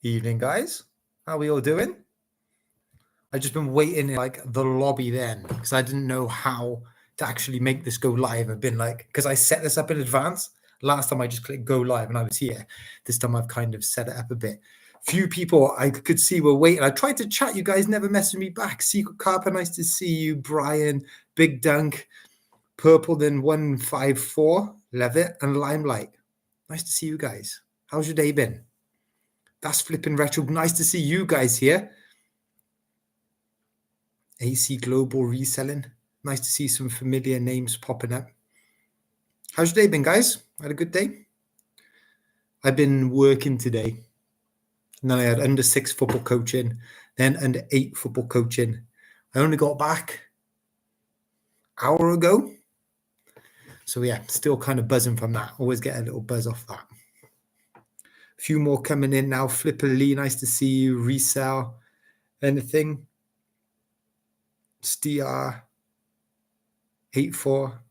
Evening, guys. How we all doing? I've just been waiting in like the lobby then because I didn't know how to actually make this go live. I've been like, because I set this up in advance. Last time I just clicked go live and I was here. This time I've kind of set it up a bit. Few people I could see were waiting. I tried to chat. You guys never messaged me back. Secret Carper, nice to see you. Brian, Big Dunk, Purple then 154, Levitt, and Limelight. Nice to see you guys. How's your day been? That's flipping retro. Nice to see you guys here. AC Global Reselling. Nice to see some familiar names popping up. How's your day been, guys? Had a good day? I've been working today. And then I had under 6 football coaching, then under 8 football coaching. I only got back an hour ago. So yeah, still kind of buzzing from that. Always get a little buzz off that. A few more coming in now. Flipper Lee, nice to see you. Resell. Anything? STR 84.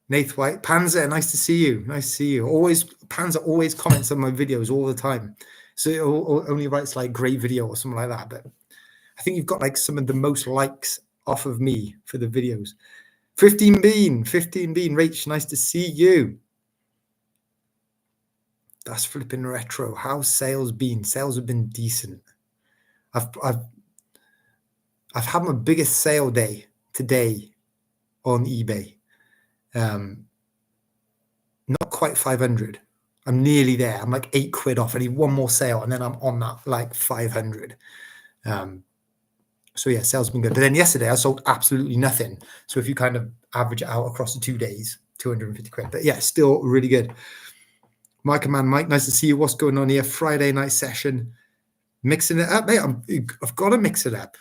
Nath White. Panzer, nice to see you. Nice to see you. Always, Panzer always comments on my videos all the time. So it only writes like great video or something like that. But I think you've got like some of the most likes off of me for the videos. 15 Bean. Rach, nice to see you. That's flipping retro. How's sales been? Sales have been decent. I've had my biggest sale day today on eBay. Not quite 500. I'm nearly there. I'm like £8 off. I need one more sale and then I'm on that like 500. So yeah, sales been good. But then yesterday I sold absolutely nothing. So if you kind of average it out across the 2 days, £250. But yeah, still really good. Mike and Man Mike, nice to see you. What's going on here? Friday night session. Mixing it up, mate. I've got to mix it up.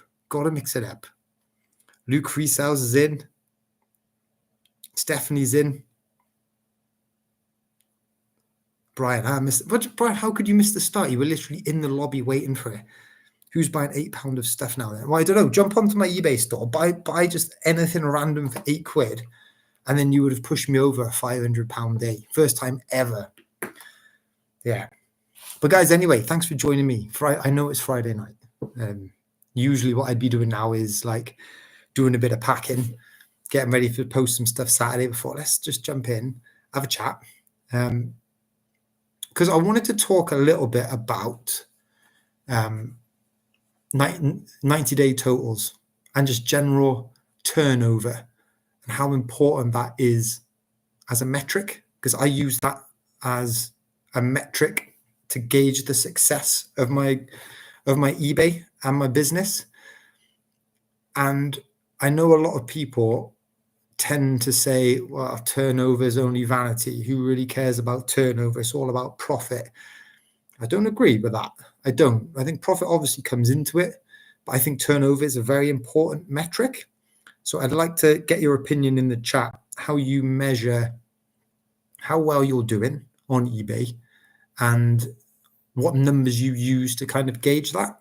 Luke Resales is in. Stephanie's in. Brian, I missed. But Brian, how could you miss the start? You were literally in the lobby waiting for it. Who's buying £8 of stuff now then? Well, I don't know. Jump onto my eBay store, buy just anything random for £8, and then you would have pushed me over a £500 day. First time ever. Yeah. But guys, anyway, thanks for joining me. I know it's Friday night. Usually what I'd be doing now is like doing a bit of packing, getting ready to post some stuff Saturday before. Let's just jump in, have a chat. Because I wanted to talk a little bit about 90-day totals and just general turnover and how important that is as a metric, because I use that as a metric to gauge the success of my eBay and my business. And I know a lot of people tend to say, well, turnover is only vanity. Who really cares about turnover? It's all about profit. I don't agree with that. I don't. I think profit obviously comes into it, but I think turnover is a very important metric. So I'd like to get your opinion in the chat, how you measure how well you're doing on eBay and what numbers you use to kind of gauge that.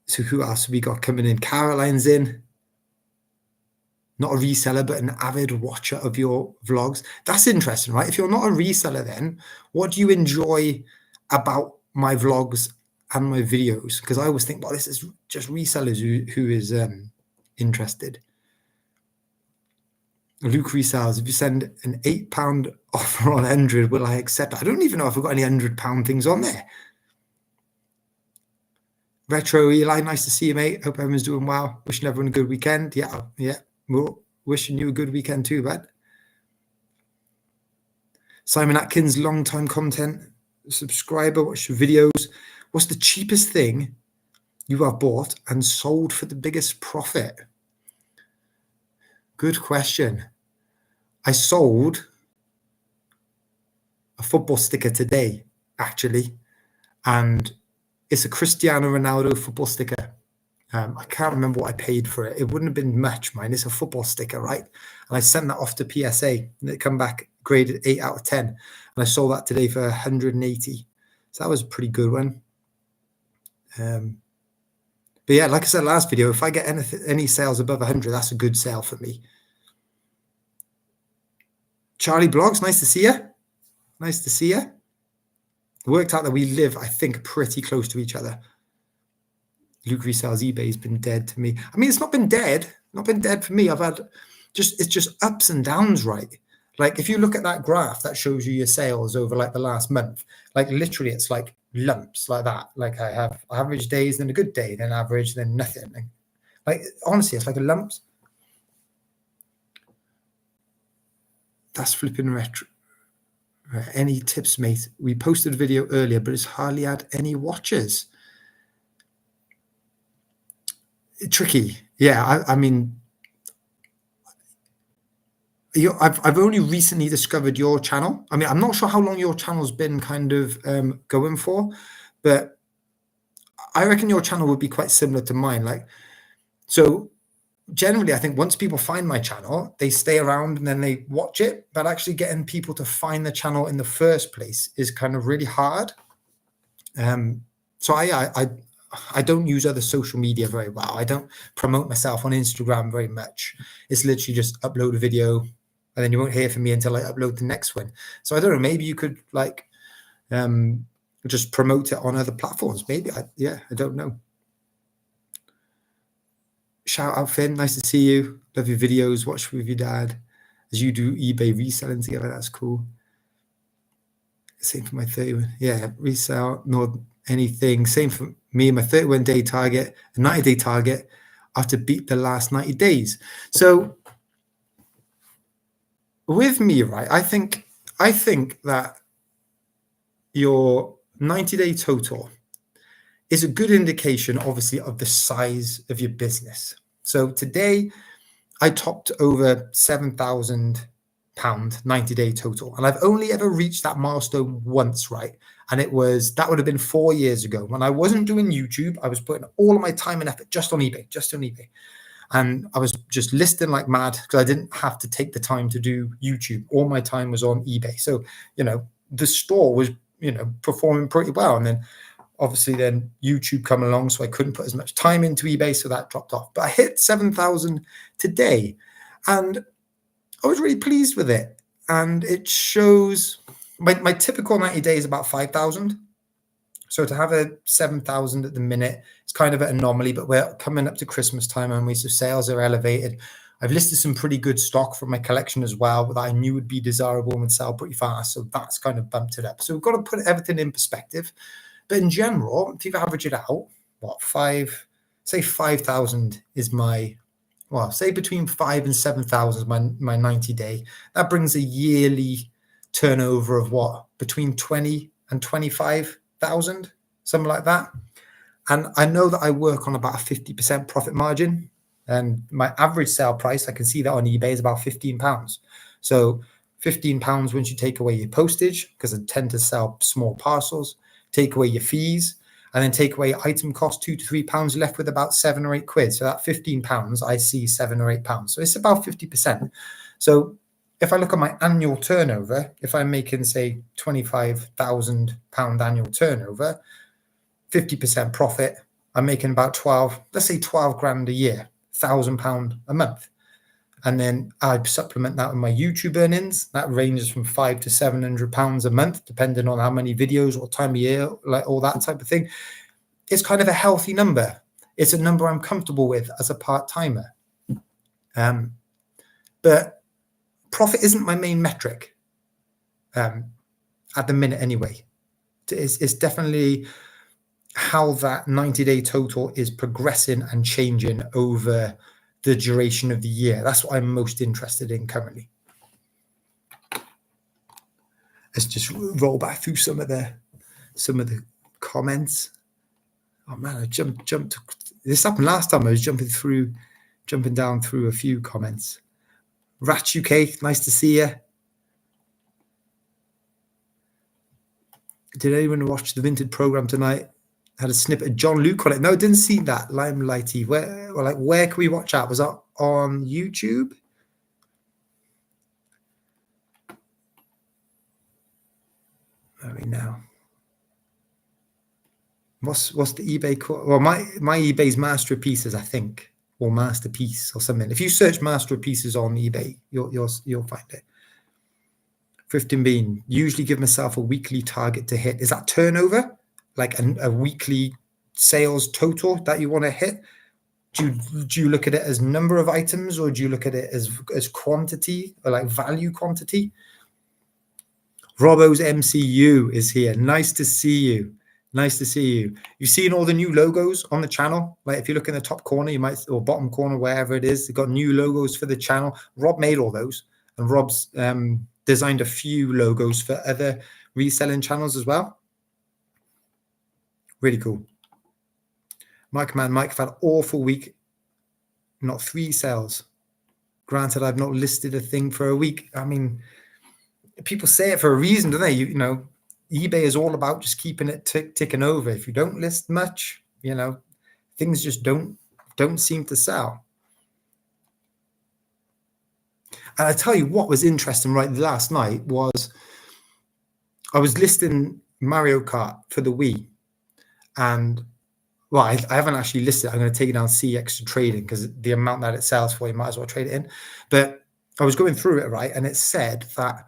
So who else have we got coming in? Caroline's in. Not a reseller, but an avid watcher of your vlogs. That's interesting, right? If you're not a reseller, then what do you enjoy about my vlogs and my videos? Because I always think, well, this is just resellers who is interested. Luke Resells, if you send an £8 offer on 100, will I accept it? I don't even know if I've got any £100 things on there. Retro Eli, nice to see you, mate. Hope everyone's doing well. Wishing everyone a good weekend. Yeah. We're wishing you a good weekend too, bud. Simon Atkins, long-time content subscriber. Watch your videos. What's the cheapest thing you have bought and sold for the biggest profit? Good question. I sold a football sticker today, actually, and it's a Cristiano Ronaldo football sticker. I can't remember what I paid for it. It wouldn't have been much, mine. It's a football sticker, right? And I sent that off to PSA, and it come back graded 8 out of 10. And I sold that today for 180. So that was a pretty good one. But yeah, like I said last video, if I get any sales above 100, that's a good sale for me. Charlie Blogs, nice to see you. Nice to see you. worked out that we live, I think, pretty close to each other. Luke Resells eBay's been dead to me. I mean, it's not been dead for me. It's just ups and downs, right? Like if you look at that graph that shows you your sales over like the last month, like literally it's like lumps like that. Like I have average days, then a good day, then average, then nothing. Like honestly, it's like a lumps. That's flipping retro. Any tips, mate? We posted a video earlier, but it's hardly had any watches. Tricky. Yeah, I mean, I've only recently discovered your channel. I mean, I'm not sure how long your channel's been kind of going for, but I reckon your channel would be quite similar to mine. Like, so generally, I think once people find my channel, they stay around and then they watch it. But actually getting people to find the channel in the first place is kind of really hard. So I don't use other social media very well. I don't promote myself on Instagram very much. It's literally just upload a video and then you won't hear from me until I upload the next one. So I don't know, maybe you could like just promote it on other platforms. Maybe, I don't know. Shout out, Finn. Nice to see you. Love your videos. Watch with your dad as you do eBay reselling together. That's cool. Same for my 31. Yeah, resell, not anything. Same for me, my 31-day target, a 90-day target. I have to beat the last 90 days. So with me, right, I think that your 90-day total is a good indication, obviously, of the size of your business. So today, I topped over £7,000 90-day total, and I've only ever reached that milestone once, right? And that would have been 4 years ago when I wasn't doing YouTube. I was putting all of my time and effort just on eBay, and I was just listing like mad because I didn't have to take the time to do YouTube. All my time was on eBay, so the store was performing pretty well, and then obviously then YouTube come along, so I couldn't put as much time into eBay, so that dropped off. But I hit 7,000 today, and I was really pleased with it. And it shows my typical 90 days about 5,000. So to have a 7,000 at the minute, it's kind of an anomaly, but we're coming up to Christmas time and so sales are elevated. I've listed some pretty good stock from my collection as well that I knew would be desirable and would sell pretty fast. So that's kind of bumped it up. So we've got to put everything in perspective. But in general, if you average it out, say 5,000 is say between 5 and 7,000 is my 90-day. That brings a yearly turnover of between 20 and 25,000, something like that. And I know that I work on about a 50% profit margin, and my average sale price, I can see that on eBay, is about £15. So £15 once you take away your postage, because I tend to sell small parcels, take away your fees, and then take away item cost, £2 to £3, left with about £7 or £8. So that £15, I see £7 or £8. So it's about 50%. So if I look at my annual turnover, if I'm making, say, £25,000 annual turnover, 50% profit, I'm making about 12 grand a year, £1,000 a month. And then I supplement that with my YouTube earnings. That ranges from £500 to £700 a month, depending on how many videos, what time of year, like all that type of thing. It's kind of a healthy number. It's a number I'm comfortable with as a part-timer. But profit isn't my main metric at the minute anyway. It's definitely how that 90-day total is progressing and changing over the duration of the year. That's what I'm most interested in currently. Let's just roll back through some of the comments. Oh man, I jumped. This happened last time. I was jumping down through a few comments. Rat UK, nice to see you. Did anyone watch the Vinted program tonight? Had a snippet of John Luke on it. No, didn't see that. Limelighty. Where can we watch that? Was that on YouTube? Where are we now? What's the eBay called? Well, my eBay's masterpieces, I think, or masterpiece or something. If you search masterpieces on eBay, you'll find it. 15 bean, usually give myself a weekly target to hit. Is that turnover? Like a weekly sales total that you want to hit? Do you look at it as number of items, or do you look at it as quantity, or like value quantity? Robbo's MCU is here. Nice to see you. Nice to see you. You've seen all the new logos on the channel. Like if you look in the top corner, you might, or bottom corner, wherever it is, they've got new logos for the channel. Rob made all those, and Rob's designed a few logos for other reselling channels as well. Really cool. Mike, man, Mike, I've had an awful week. Not 3 sales. Granted, I've not listed a thing for a week. I mean, people say it for a reason, don't they? You know, eBay is all about just keeping it ticking over. If you don't list much, you know, things just don't seem to sell. And I tell you what was interesting right last night was I was listing Mario Kart for the Wii, and well, I haven't actually listed it. I'm going to take it down CX to trading because the amount that it sells for, you might as well trade it in. But I was going through it, right, and it said that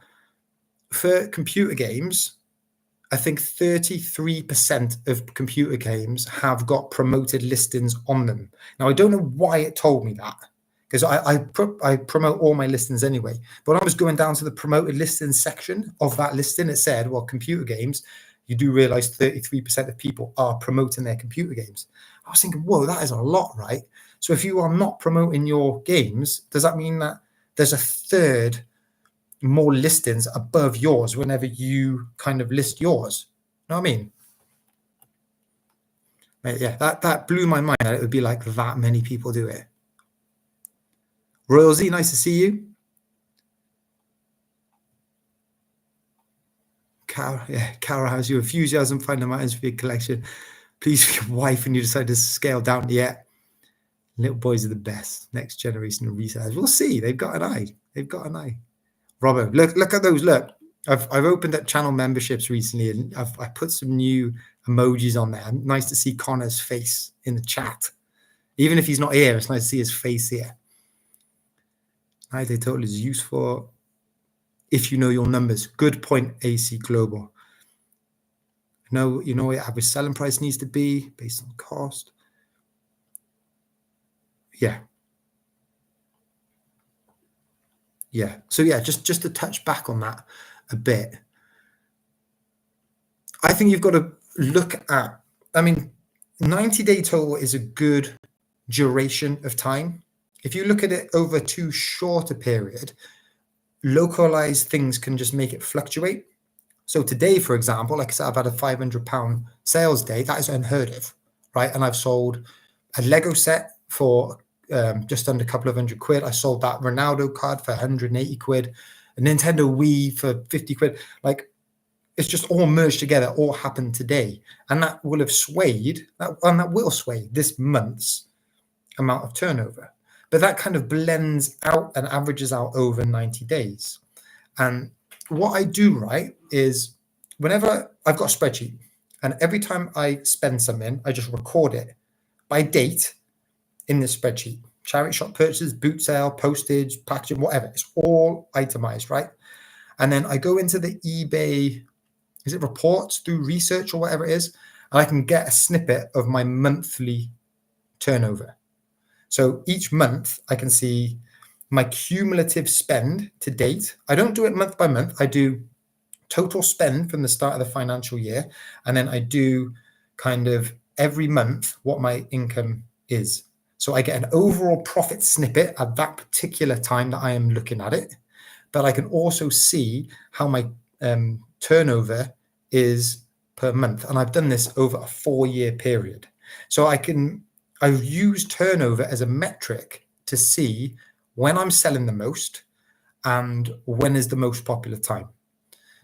for computer games, I think 33% of computer games have got promoted listings on them. Now, I don't know why it told me that, because I promote all my listings anyway. But when I was going down to the promoted listings section of that listing, it said, well, computer games, you do realize 33% of people are promoting their computer games. I was thinking, whoa, that is a lot, right? So if you are not promoting your games, does that mean that there's a third more listings above yours whenever you kind of list yours? You know what I mean? Yeah, that blew my mind that it would be like that many people do it. Royal Z, nice to see you. Cara, how's your enthusiasm finding items for your collection? Please, for your wife, and you decide to scale down. Yeah, little boys are the best. Next generation of resellers. We'll see. They've got an eye. They've got an eye. Robert, look at those. Look, I've opened up channel memberships recently, and I put some new emojis on there. Nice to see Connor's face in the chat. Even if he's not here, it's nice to see his face here. High day total is useful if you know your numbers. Good point, AC Global. You know what your average selling price needs to be based on cost. Yeah. So yeah, just to touch back on that a bit. I think you've got to look at, I mean, 90-day total is a good duration of time. If you look at it over too short a period, localized things can just make it fluctuate. So today, for example, like I said, I've had a £500 sales day. That is unheard of, right? And I've sold a Lego set for just under a couple of £100. I sold that Ronaldo card for 180 quid, a Nintendo Wii for 50 quid. Like, it's just all merged together, all happened today. And that will have swayed, and that will sway this month's amount of turnover. But that kind of blends out and averages out over 90 days. And what I do, right, is whenever I've got a spreadsheet, and every time I spend something, I just record it by date in this spreadsheet. Charity shop purchases, boot sale, postage, packaging, whatever. It's all itemized, right? And then I go into the eBay, is it reports through research or whatever it is, and I can get a snippet of my monthly turnover. So each month I can see my cumulative spend to date. I don't do it month by month. I do total spend from the start of the financial year. And then I do kind of every month what my income is. So I get an overall profit snippet at that particular time that I am looking at it. But I can also see how my turnover is per month. And I've done this over a 4-year period. So I've used turnover as a metric to see when I'm selling the most and when is the most popular time.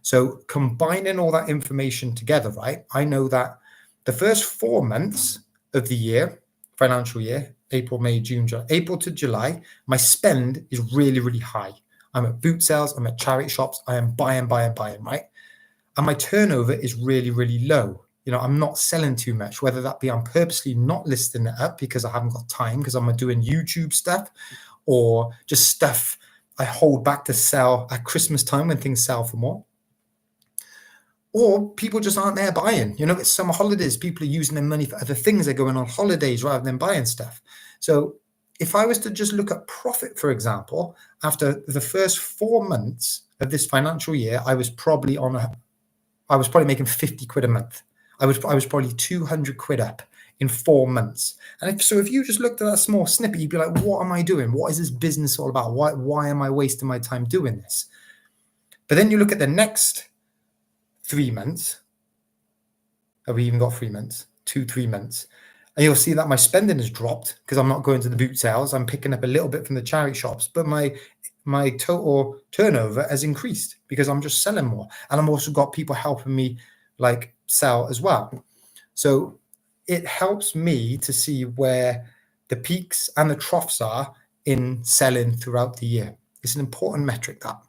So combining all that information together, right, I know that the first 4 months of the year, financial year, April, May, June, July, April to July, my spend is really, really high. I'm at boot sales, I'm at charity shops, I am buying, right? And my turnover is really, really low. You know, I'm not selling too much, whether that be I'm purposely not listing it up because I haven't got time because I'm doing YouTube stuff, or just stuff I hold back to sell at Christmas time when things sell for more. Or people just aren't there buying. It's summer holidays. People are using their money for other things. They're going on holidays rather than buying stuff. So if I was to just look at profit, for example, after the first 4 months of this financial year, I was probably making 50 quid a month. I was probably 200 quid up in 4 months. And if you just looked at that small snippet, you'd be like, what am I doing? What is this business all about? Why am I wasting my time doing this? But then you look at the next 3 months. Have we even got 3 months? 3 months. And you'll see that my spending has dropped because I'm not going to the boot sales. I'm picking up a little bit from the charity shops, but my total turnover has increased because I'm just selling more. And I've also got people helping me like sell as well. So it helps me to see where the peaks and the troughs are in selling throughout the year. It's an important metric, that.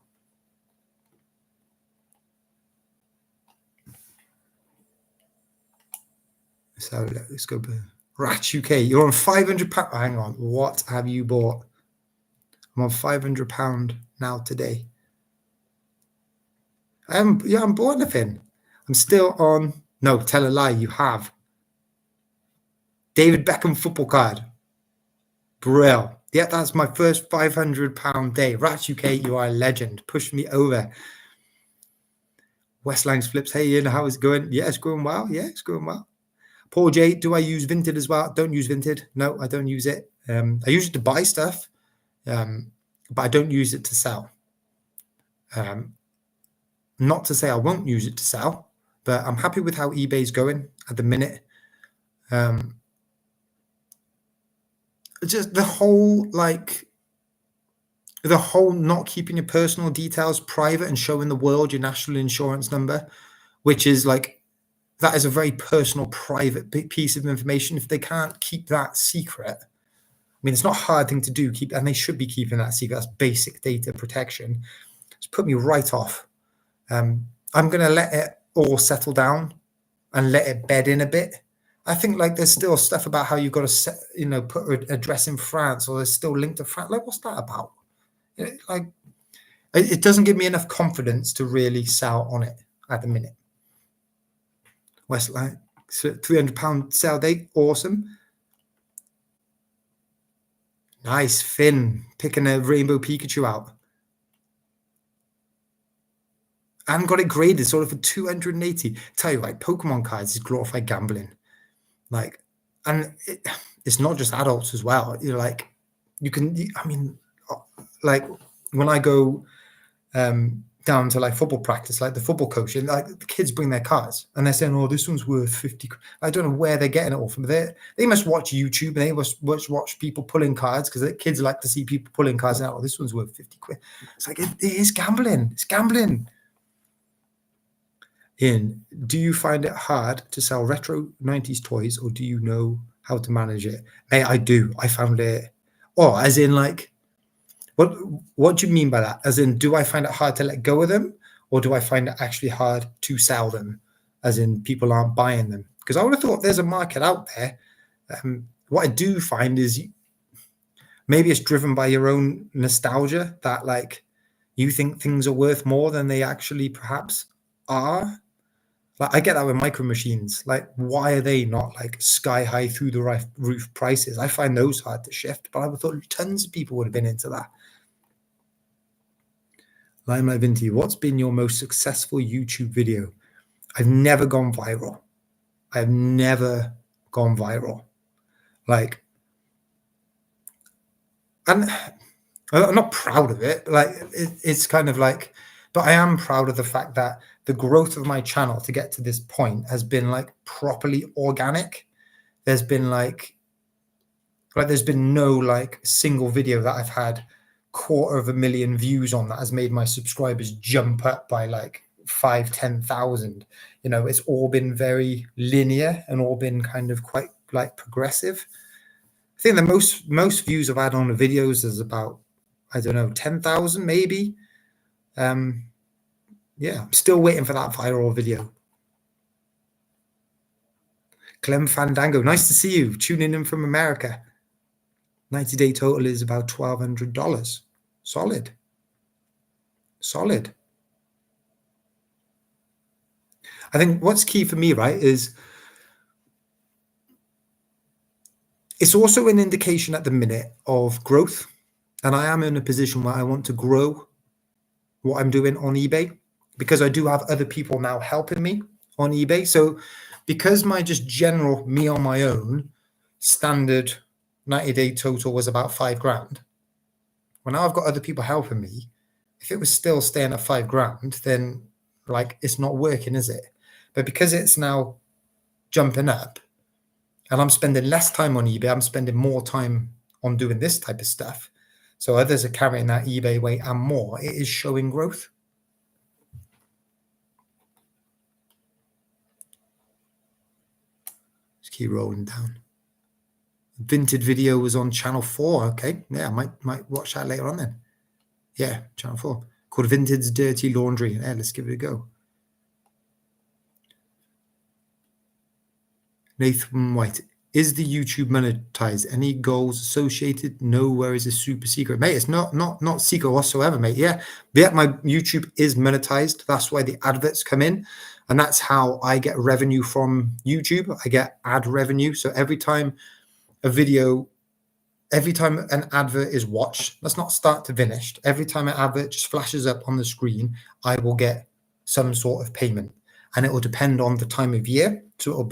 So let's go. Ratch UK, you're on £500. Hang on, what have you bought? I'm on £500 now today. I'm bought nothing. I'm still on. No, tell a lie. You have. David Beckham football card. Brill. Yeah, that's my first £500 day. Ratch UK, you are a legend. Push me over. West Langs Flips. Hey, Ian, how is it going? Yeah, it's going well. Yeah, it's going well. Paul J, do I use Vinted as well? Don't use Vinted. No, I don't use it. I use it to buy stuff, but I don't use it to sell. Not to say I won't use it to sell, but I'm happy with how eBay's going at the minute. Just the whole not keeping your personal details private and showing the world your national insurance number, which is that is a very personal, private piece of information. If they can't keep that secret, I mean, it's not a hard thing to do, and they should be keeping that secret. That's basic data protection. It's put me right off. I'm going to let it all settle down and let it bed in a bit. I think there's still stuff about how you've got to put an address in France, or there's still linked to France. What's that about? It doesn't give me enough confidence to really sell on it at the minute. Westlight, £300 sale day, awesome. Nice, Finn, picking a rainbow Pikachu out. And got it graded sort of for 280. Tell you what, Pokemon cards is glorified gambling. And it's not just adults as well. When I go down to football practice, the football coach, and the kids bring their cards and they're saying, oh, this one's worth 50. I don't know where they're getting it all from. They must watch YouTube and they must watch people pulling cards, because the kids like to see people pulling cards and, oh, this one's worth 50 quid. It's it is gambling. It's gambling. Ian, do you find it hard to sell retro 90s toys, or do you know how to manage it? Hey, I do. I found it. Oh, as in what do you mean by that? As in, do I find it hard to let go of them, or do I find it actually hard to sell them? As in, people aren't buying them? Because I would have thought there's a market out there. What I do find is maybe it's driven by your own nostalgia, that you think things are worth more than they actually perhaps are. I get that with micro machines. Why are they not sky high through the roof prices? I find those hard to shift, but I would have thought tons of people would have been into that. Limelight Vinty, what's been your most successful YouTube video? I've never gone viral. I've never gone viral. And I'm not proud of it. It's kind of but I am proud of the fact that the growth of my channel to get to this point has been properly organic. There's been there's been no single video that I've had 250,000 views on that has made my subscribers jump up by 5,000-10,000. It's all been very linear and all been kind of quite progressive. I think the most views I've had on the videos is about, I don't know, 10,000 maybe. Yeah, I'm still waiting for that viral video. Clem Fandango, nice to see you. Tuning in from America. 90-day total is about $1,200. Solid. Solid. I think what's key for me, right, is it's also an indication at the minute of growth. And I am in a position where I want to grow what I'm doing on eBay, because I do have other people now helping me on eBay. So because my just general me on my own standard 90-day total was about £5,000, well, now I've got other people helping me. If it was still staying at £5,000, then like it's not working, is it? But because it's now jumping up and I'm spending less time on eBay, I'm spending more time on doing this type of stuff. So others are carrying that eBay weight and more. It is showing growth. Just keep rolling down. Vinted video was on channel 4. Okay, yeah, I might watch that later on then. Yeah, channel 4 called Vinted's Dirty Laundry. Yeah, let's give it a go. Nathan White, is the YouTube monetized? Any goals associated? No worries, it's super secret, mate. It's not secret whatsoever, mate. Yeah, my YouTube is monetized. That's why the adverts come in, and that's how I get revenue from YouTube. I get ad revenue. So every time an advert is watched, that's not start to finish, every time an advert just flashes up on the screen, I will get some sort of payment. And it will depend on the time of year. So it will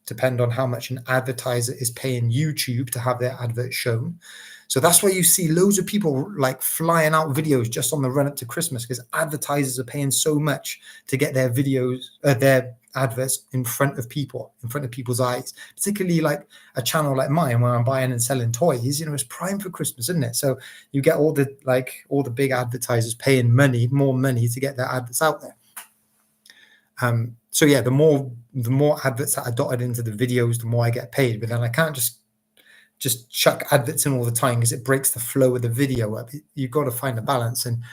depend on how much an advertiser is paying YouTube to have their advert shown. So that's why you see loads of people like flying out videos just on the run up to Christmas, because advertisers are paying so much to get their videos, their adverts in front of people, in front of people's eyes. Particularly like a channel like mine where I'm buying and selling toys, it's prime for Christmas, isn't it? So you get all the big advertisers paying more money to get their adverts out there. So yeah, the more adverts that are dotted into the videos, the more I get paid. But then I can't just chuck adverts in all the time, because it breaks the flow of the video up. You've got to find a balance, and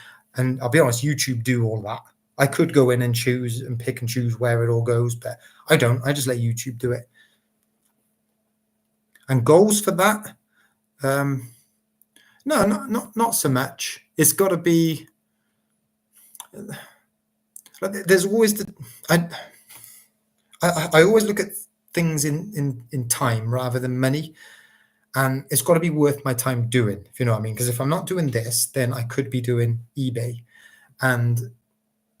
I'll be honest, YouTube do all that. I could go in and choose and pick and choose where it all goes, but I don't. I just let YouTube do it. And goals for that? No, not so much. It's got to be. There's always I always look at things in time rather than money, and it's got to be worth my time doing, if you know what I mean. Because if I'm not doing this, then I could be doing eBay, and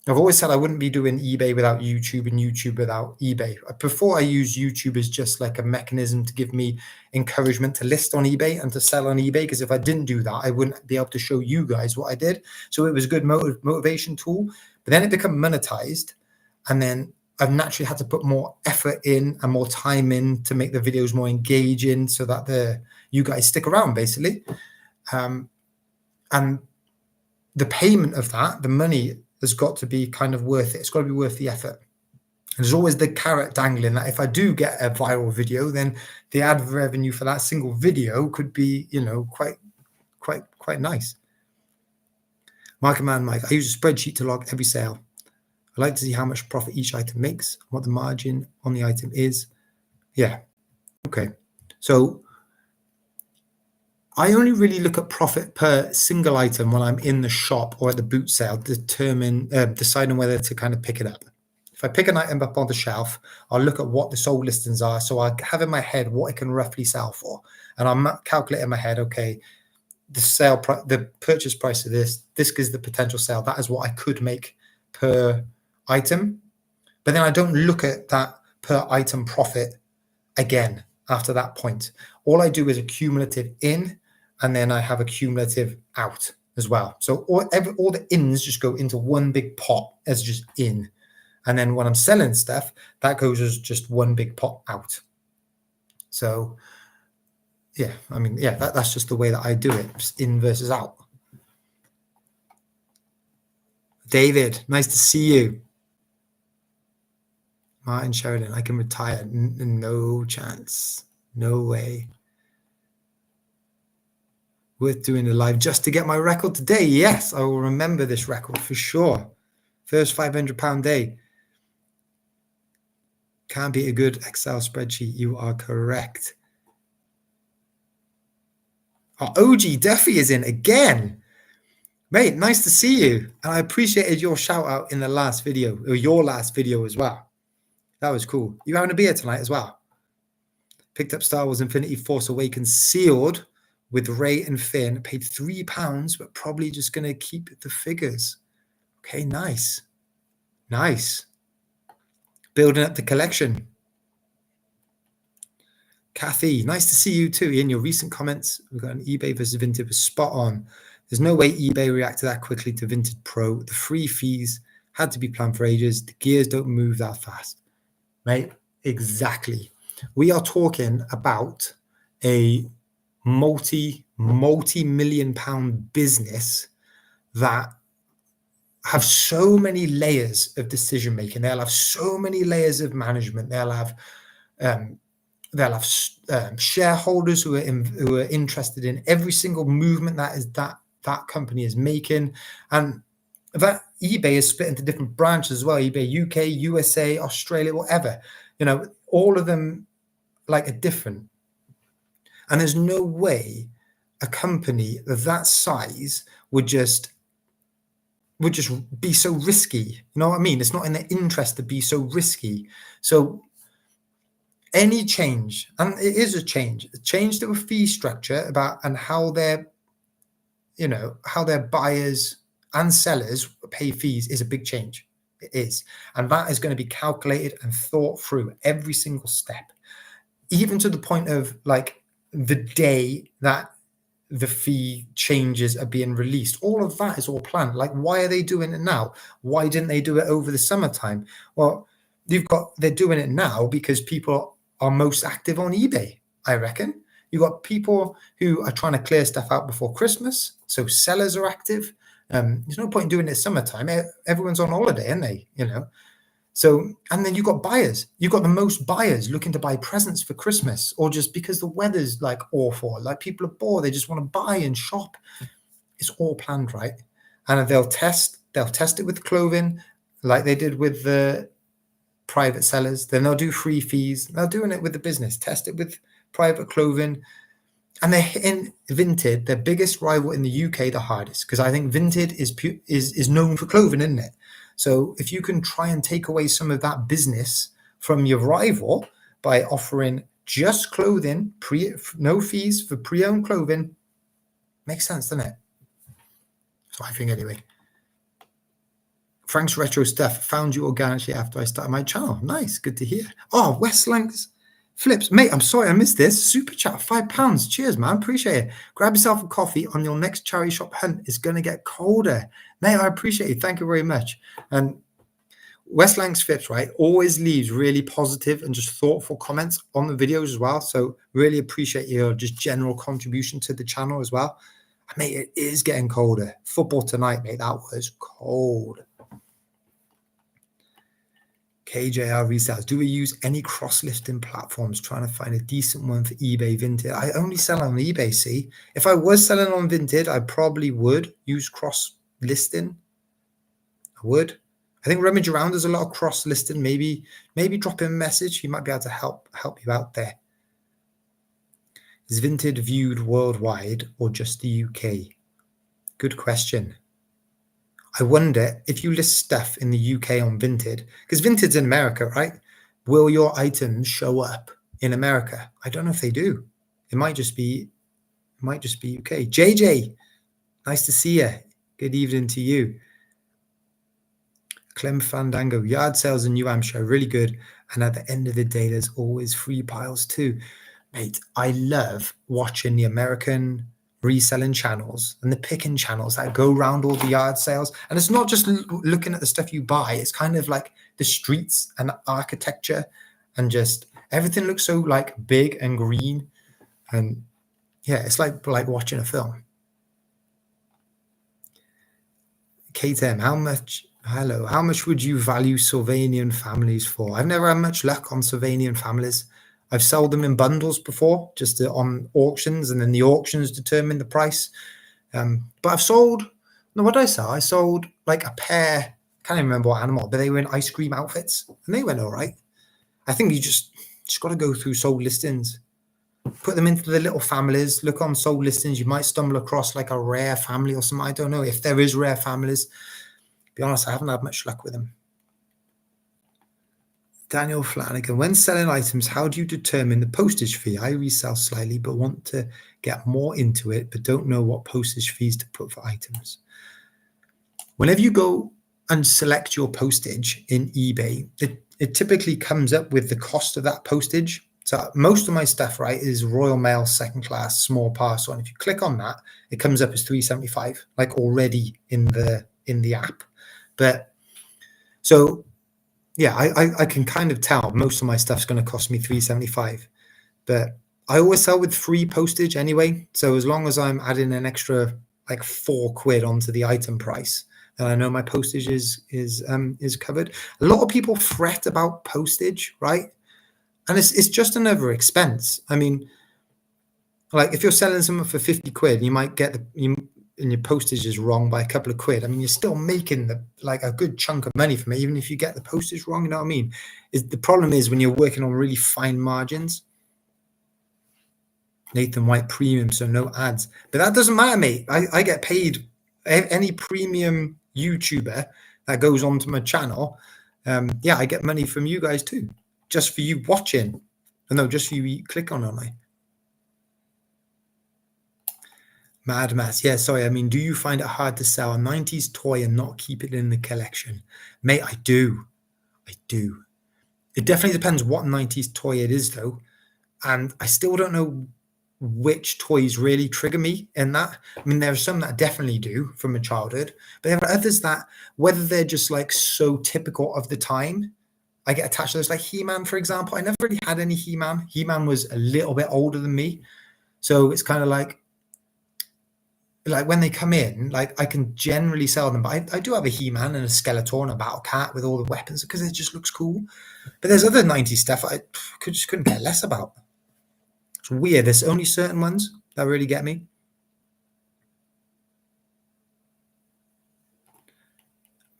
I've always said I wouldn't be doing eBay without YouTube and YouTube without eBay. Before, I used YouTube as just like a mechanism to give me encouragement to list on eBay and to sell on eBay, because if I didn't do that, I wouldn't be able to show you guys what I did. So it was a good motivation tool. But then it became monetized, and then I've naturally had to put more effort in and more time in to make the videos more engaging, so that you guys stick around, basically. And the payment of that, the money, has got to be kind of worth it. It's got to be worth the effort. And there's always the carrot dangling that if I do get a viral video, then the ad revenue for that single video could be, quite nice. Market Man Mike, I use a spreadsheet to log every sale. I like to see how much profit each item makes, what the margin on the item is. Yeah. Okay. So I only really look at profit per single item when I'm in the shop or at the boot sale, deciding whether to kind of pick it up. If I pick an item up on the shelf, I'll look at what the sold listings are. So I have in my head what it can roughly sell for. And I'm calculating in my head, okay, the purchase price of this is the potential sale. That is what I could make per item. But then I don't look at that per item profit again after that point. All I do is a cumulative in, and then I have a cumulative out as well. So all the ins just go into one big pot as just in. And then when I'm selling stuff, that goes as just one big pot out. So yeah, I mean, yeah, that's just the way that I do it, just in versus out. David, nice to see you. Martin Sheridan, I can retire. No chance. No way. Worth doing a live just to get my record today. Yes, I will remember this record for sure. First £500 day. Can't be a good Excel spreadsheet. You are correct. Oh, OG Duffy is in again. Mate, nice to see you. And I appreciated your shout out in the last video, or your last video as well. That was cool. You having a beer tonight as well? Picked up Star Wars Infinity Force Awakens sealed with Ray and Finn. Paid £3, but probably just going to keep the figures. Okay, nice. Nice. Building up the collection. Kathy, nice to see you too. In your recent comments, we've got an eBay versus Vinted was spot on. There's no way eBay reacted that quickly to Vinted Pro. The free fees had to be planned for ages. The gears don't move that fast. Right? Exactly. We are talking about a multi-million pound business that have so many layers of decision making. They'll have so many layers of management. They'll have shareholders who are interested in every single movement that company is making, and that eBay is split into different branches as well. eBay UK, USA, Australia, whatever. All of them are different, and there's no way a company of that size would just be so risky. You know what I mean? It's not in their interest to be so risky. So any change, and it is a change to a fee structure and how their buyers and sellers pay fees is a big change. It is. And that is going to be calculated and thought through every single step, even to the point of the day that the fee changes are being released. All of that is all planned. Why are they doing it now? Why didn't they do it over the summertime? Well, they're doing it now because people are most active on eBay, I reckon. You've got people who are trying to clear stuff out before Christmas, so sellers are active. There's no point in doing it summertime. Everyone's on holiday, aren't they? So, and then you've got buyers. You've got the most buyers looking to buy presents for Christmas, or just because the weather's awful. People are bored. They just want to buy and shop. It's all planned, right? And they'll test it with clothing, like they did with the private sellers. Then they'll do free fees. They're doing it with the business. Test it with private clothing. And they're hitting Vinted, their biggest rival in the UK, the hardest, because I think Vinted is known for clothing, isn't it? So if you can try and take away some of that business from your rival by offering just clothing, no fees for pre-owned clothing, makes sense, doesn't it? So I think anyway. Frank's retro stuff found you organically after I started my channel. Nice, good to hear. Oh, Westlands Flips, mate, I'm sorry I missed this. Super chat, £5. Cheers, man. Appreciate it. Grab yourself a coffee on your next charity shop hunt. It's going to get colder. Mate, I appreciate it. Thank you very much. And Westlands Flips, right, always leaves really positive and just thoughtful comments on the videos as well. So really appreciate your just general contribution to the channel as well. Mate, it is getting colder. Football tonight, mate, that was cold. KJR Resellers, do we use any cross-listing platforms? Trying to find a decent one for eBay Vinted. I only sell on eBay, see? If I was selling on Vinted, I probably would use cross-listing. I would. I think rummage around, there's a lot of cross-listing. Maybe drop him a message. He might be able to help you out there. Is Vinted viewed worldwide or just the UK? Good question. I wonder if you list stuff in the UK on Vinted, because Vinted's in America, right? Will your items show up in America? I don't know if they do. It might just be UK. JJ, nice to see you. Good evening to you. Clem Fandango, yard sales in New Hampshire, really good. And at the end of the day, there's always free piles too. Mate, I love watching the American reselling channels and the picking channels that go around all the yard sales. And it's not just looking at the stuff you buy. It's kind of like the streets and the architecture, and just everything looks so big and green. And yeah, it's like watching a film. KTM, how much would you value Sylvanian families for? I've never had much luck on Sylvanian families. I've sold them in bundles before, just on auctions, and then the auctions determine the price. But I've sold, what did I sell? I sold a pair, I can't even remember what animal, but they were in ice cream outfits, and they went all right. I think you just got to go through sold listings. put them into the little families, look on sold listings. You might stumble across like a rare family or something. I don't know if there is rare families. To be honest, I haven't had much luck with them. Daniel Flanagan, when selling items, how do you determine the postage fee? I resell slightly, but want to get more into it, but don't know what postage fees to put for items. Whenever you go and select your postage in eBay, it typically comes up with the cost of that postage. So most of my stuff, right, is Royal Mail second class small parcel, and if you click on that, it comes up as $3.75, like already in the app. But so yeah, I can kind of tell most of my stuff's going to cost me $3.75, but I always sell with free postage anyway. So as long as I'm adding an extra like £4 onto the item price, then I know my postage is covered. A lot of people fret about postage, right? And it's just another expense. I mean, like if you're selling something for £50, you might get and your postage is wrong by a couple of quid. I mean, you're still making like a good chunk of money from it, even if you get the postage wrong. You know what I mean? The problem is when you're working on really fine margins. Nathan White premium, so no ads. But that doesn't matter, mate. I get paid. Any premium YouTuber that goes onto my channel, yeah, I get money from you guys too, just for you watching. No, just for you click on it. Mad Mass. Yeah, sorry. I mean, do you find it hard to sell a 90s toy and not keep it in the collection? Mate, I do. I do. It definitely depends what 90s toy it is, though. And I still don't know which toys really trigger me in that. I mean, there are some that definitely do from my childhood, but there are others that, whether they're just like so typical of the time, I get attached to those. Like He-Man, for example. I never really had any He-Man. He-Man was a little bit older than me. So it's kind of like when they come in, like I can generally sell them, but I do have a He-Man and a Skeletor and a Battle Cat with all the weapons because it just looks cool. But there's other 90s stuff I just couldn't care less about. It's weird. There's only certain ones that really get me.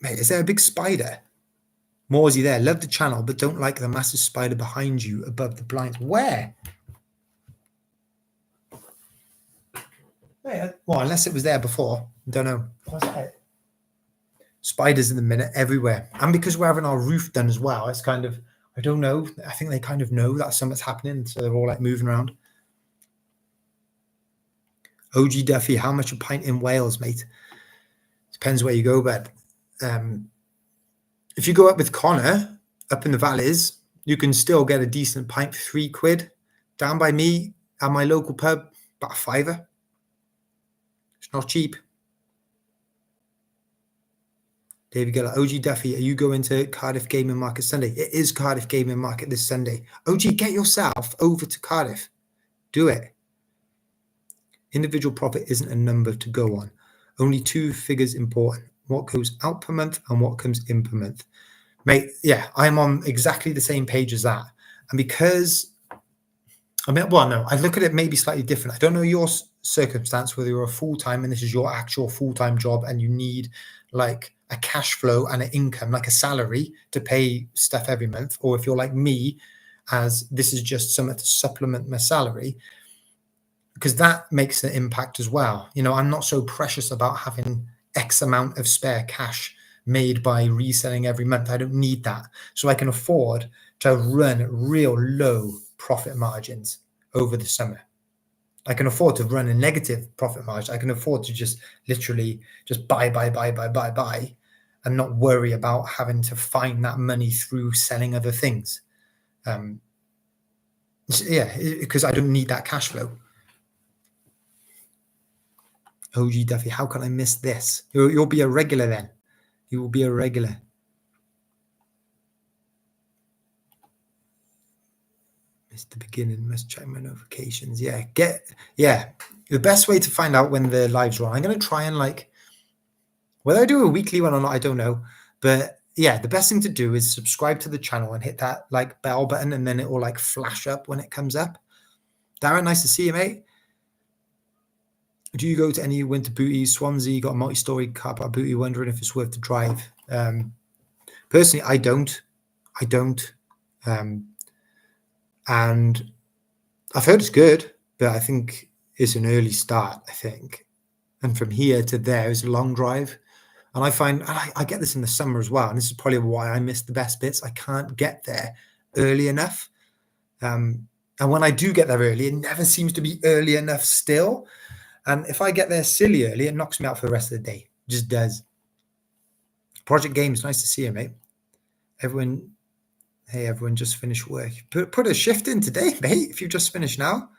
Mate, is there a big spider? Morsey there. Love the channel, but don't like the massive spider behind you above the blinds. Where? Well, unless it was there before. Don't know. What's that? Spiders in the minute everywhere. And because we're having our roof done as well, it's kind of, I don't know. I think they kind of know that something's happening. So they're all like moving around. OG Duffy, how much a pint in Wales, mate? Depends where you go, but if you go up with Connor, up in the valleys, you can still get a decent pint for £3. Down by me, at my local pub, about £5. It's not cheap. David Geller, OG Duffy, are you going to Cardiff Gaming Market Sunday? It is Cardiff Gaming Market this Sunday. OG, get yourself over to Cardiff. Do it. Individual profit isn't a number to go on. Only two figures important. What goes out per month and what comes in per month. Mate, yeah, I'm on exactly the same page as that. And because, I mean, well, no, I look at it maybe slightly different. I don't know your circumstance, whether you're a full-time and this is your actual full-time job and you need like a cash flow and an income, like a salary to pay stuff every month, or if you're like me, as this is just something to supplement my salary, because that makes an impact as well. You know, I'm not so precious about having X amount of spare cash made by reselling every month. I don't need that. So I can afford to run real low profit margins over the summer. I can afford to run a negative profit margin. I can afford to just literally just buy, and not worry about having to find that money through selling other things. Yeah, because I don't need that cash flow. OG Duffy, how can I miss this? You'll be a regular then. You will be a regular. Missed the beginning, must check my notifications. Yeah, the best way to find out when the lives are on. I'm going to try and whether I do a weekly one or not, I don't know. But yeah, the best thing to do is subscribe to the channel and hit that bell button, and then it will flash up when it comes up. Darren, nice to see you, mate. Do you go to any winter booties? Swansea got a multi-story car park booty, wondering if it's worth the drive. Personally, I don't. And I've heard it's good, but I think it's an early start, I think. And from here to there is a long drive. And I find I get this in the summer as well. And this is probably why I miss the best bits. I can't get there early enough. And when I do get there early, it never seems to be early enough still. And if I get there silly early, it knocks me out for the rest of the day. It just does. Project Games, nice to see you, mate. Everyone, hey, everyone just finished work. Put a shift in today, mate, if you've just finished now.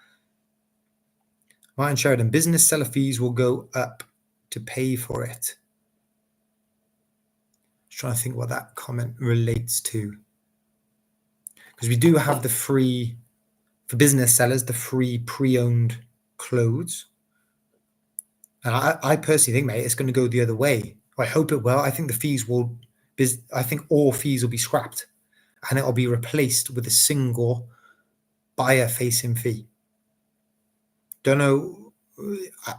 Martin Sheridan, business seller fees will go up to pay for it. Just trying to think what that comment relates to. Because we do have the free, for business sellers, the free pre-owned clothes. And I personally think, mate, it's going to go the other way. I hope it will. I think the fees will, I think all fees will be scrapped and it'll be replaced with a single buyer-facing fee. Don't know.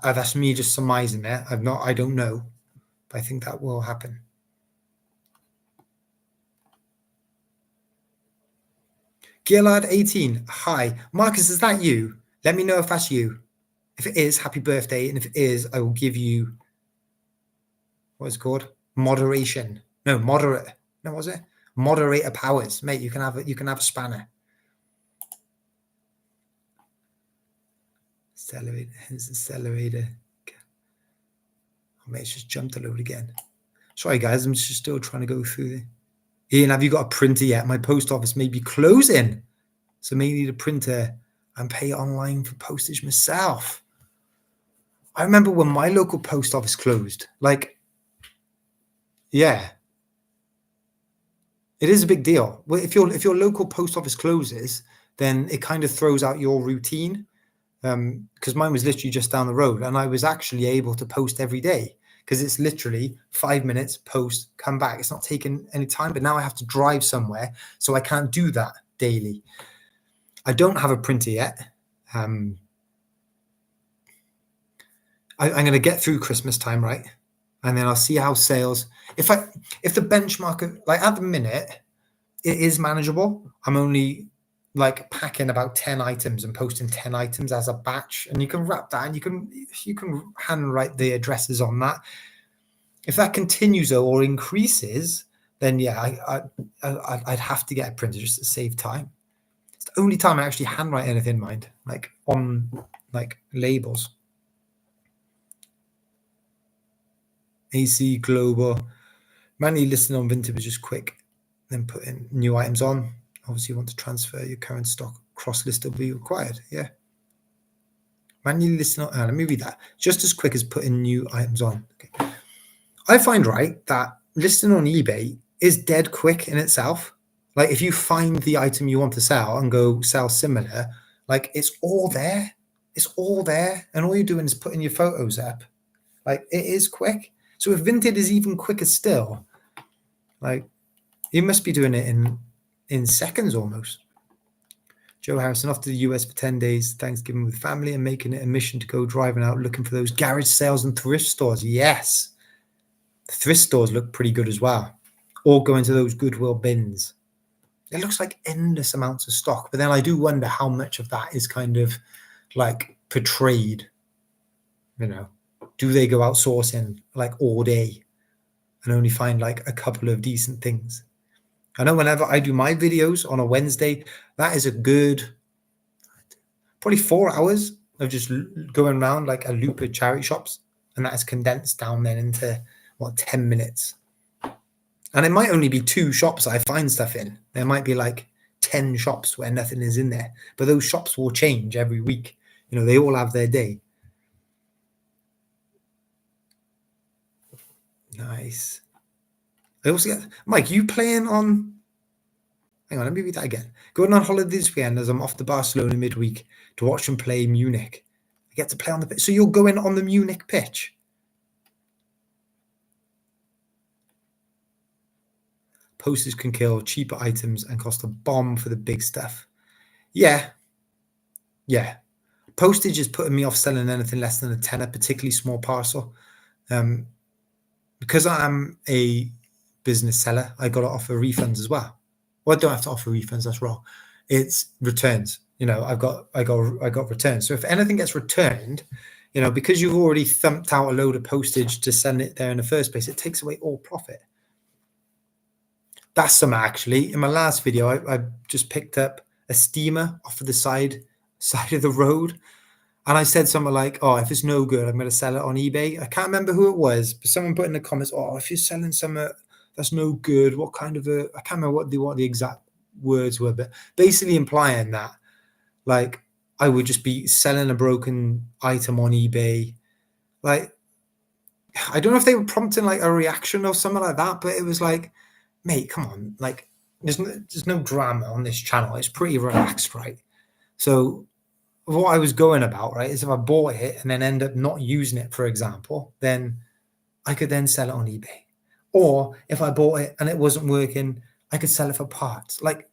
That's me just surmising there. I don't know. But I think that will happen. Gillard18, hi. Marcus, is that you? Let me know if that's you. If it is, happy birthday. And if it is, I will give you, what is it called? Moderation. No, moderate. No, what was it? Moderator powers. Mate, you can have a spanner. Accelerator. Oh, mate, it's just jumped a load again. Sorry, guys. I'm just still trying to go through the... Ian, have you got a printer yet? My post office may be closing. So may need a printer and pay online for postage myself. I remember when my local post office closed. Like, yeah. It is a big deal. Well, if your local post office closes, then it kind of throws out your routine. Because mine was literally just down the road and I was actually able to post every day because it's literally 5 minutes, post, come back. It's not taking any time, but now I have to drive somewhere. So I can't do that daily. I don't have a printer yet. I'm going to get through Christmas time, right? And then I'll see how sales, if the benchmark, like at the minute, it is manageable. I'm only like packing about 10 items and posting 10 items as a batch, and you can wrap that and you can handwrite the addresses on that. If that continues though or increases, then yeah, I'd have to get a printer just to save time. It's the only time I actually handwrite anything, mind, like on like labels. AC Global, manually listing on Vinted was just quick, then put in new items on. Obviously, you want to transfer your current stock. Cross-list will be required. Yeah. Manually listing on, let me read that. Just as quick as putting new items on. Okay. I find, right, that listing on eBay is dead quick in itself. Like, if you find the item you want to sell and go sell similar, like, it's all there. It's all there. And all you're doing is putting your photos up. Like, it is quick. So if Vinted is even quicker still, like, you must be doing it in seconds almost. Joe Harrison, off to the US for 10 days, Thanksgiving with family, and making it a mission to go driving out looking for those garage sales and thrift stores. Yes. The thrift stores look pretty good as well. Or go into those Goodwill bins. It looks like endless amounts of stock. But then I do wonder how much of that is kind of like portrayed. You know, do they go out sourcing like all day and only find like a couple of decent things? I know whenever I do my videos on a Wednesday, that is a good, probably 4 hours of just going around like a loop of charity shops. And that is condensed down then into, 10 minutes. And it might only be 2 shops I find stuff in. There might be like 10 shops where nothing is in there. But those shops will change every week. You know, they all have their day. Nice. I also get, Mike, you playing on, hang on, let me read that again. Going on holiday this weekend as I'm off to Barcelona midweek to watch them play Munich. I get to play on the pitch. So you're going on the Munich pitch? Postage can kill cheaper items and cost a bomb for the big stuff. Yeah. Yeah. Postage is putting me off selling anything less than a tenner, particularly small parcel. Because I'm a business seller, I got to offer refunds as well. Well, I don't have to offer refunds. That's wrong. It's returns. I got returned. So if anything gets returned, because you've already thumped out a load of postage to send it there in the first place, it takes away all profit. That's some actually. In my last video, I just picked up a steamer off of the side of the road. And I said something like, oh, if it's no good, I'm going to sell it on eBay. I can't remember who it was, but someone put in the comments, oh, if you're selling something that's no good, what kind of I can't remember what the exact words were, but basically implying that, like, I would just be selling a broken item on eBay. Like, I don't know if they were prompting like a reaction or something like that, but it was like, mate, come on. Like, there's no drama on this channel. It's pretty relaxed, right? So what I was going about, right, is if I bought it and then end up not using it, for example, then I could then sell it on eBay. Or if I bought it and it wasn't working, I could sell it for parts. Like,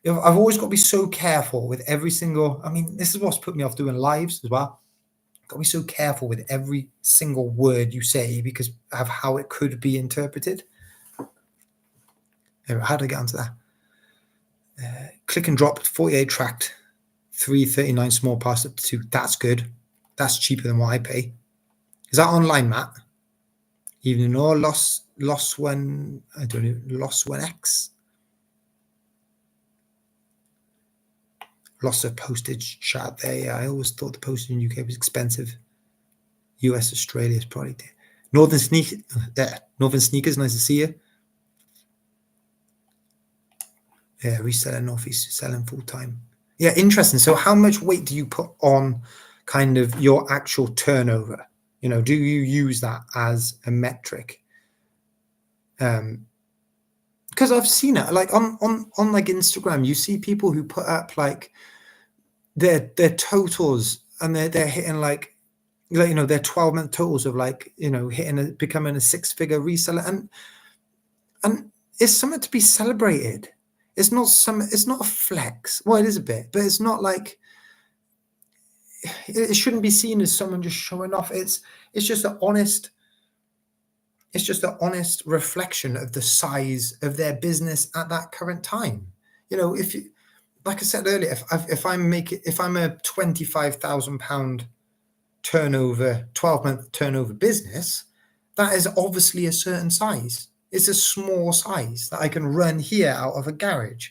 I've always got to be so careful with every single, this is what's put me off doing lives as well. Got to be so careful with every single word you say because of how it could be interpreted. How did I get onto that? Click and drop, 48 tracked, 339 small pass up to 2. That's good. That's cheaper than what I pay. Is that online, Matt? Even though lost one, I don't know, lost one X. Loss of postage chat there. Yeah, I always thought the postage in UK was expensive. US, Australia is probably there. Northern Sneakers, nice to see you. Yeah, reseller Northeast, selling full time. Yeah, interesting. So how much weight do you put on kind of your actual turnover? Do you use that as a metric? Because I've seen it like on like Instagram, you see people who put up like their totals and they're hitting like their 12-month totals of like becoming a 6-figure reseller, and it's something to be celebrated. It's not a flex. Well, it is a bit, but it's not like it shouldn't be seen as someone just showing off. It's just an honest reflection of the size of their business at that current time. If you, like I said earlier, if I'm a £25,000 turnover, 12-month turnover business, that is obviously a certain size. It's a small size that I can run here out of a garage.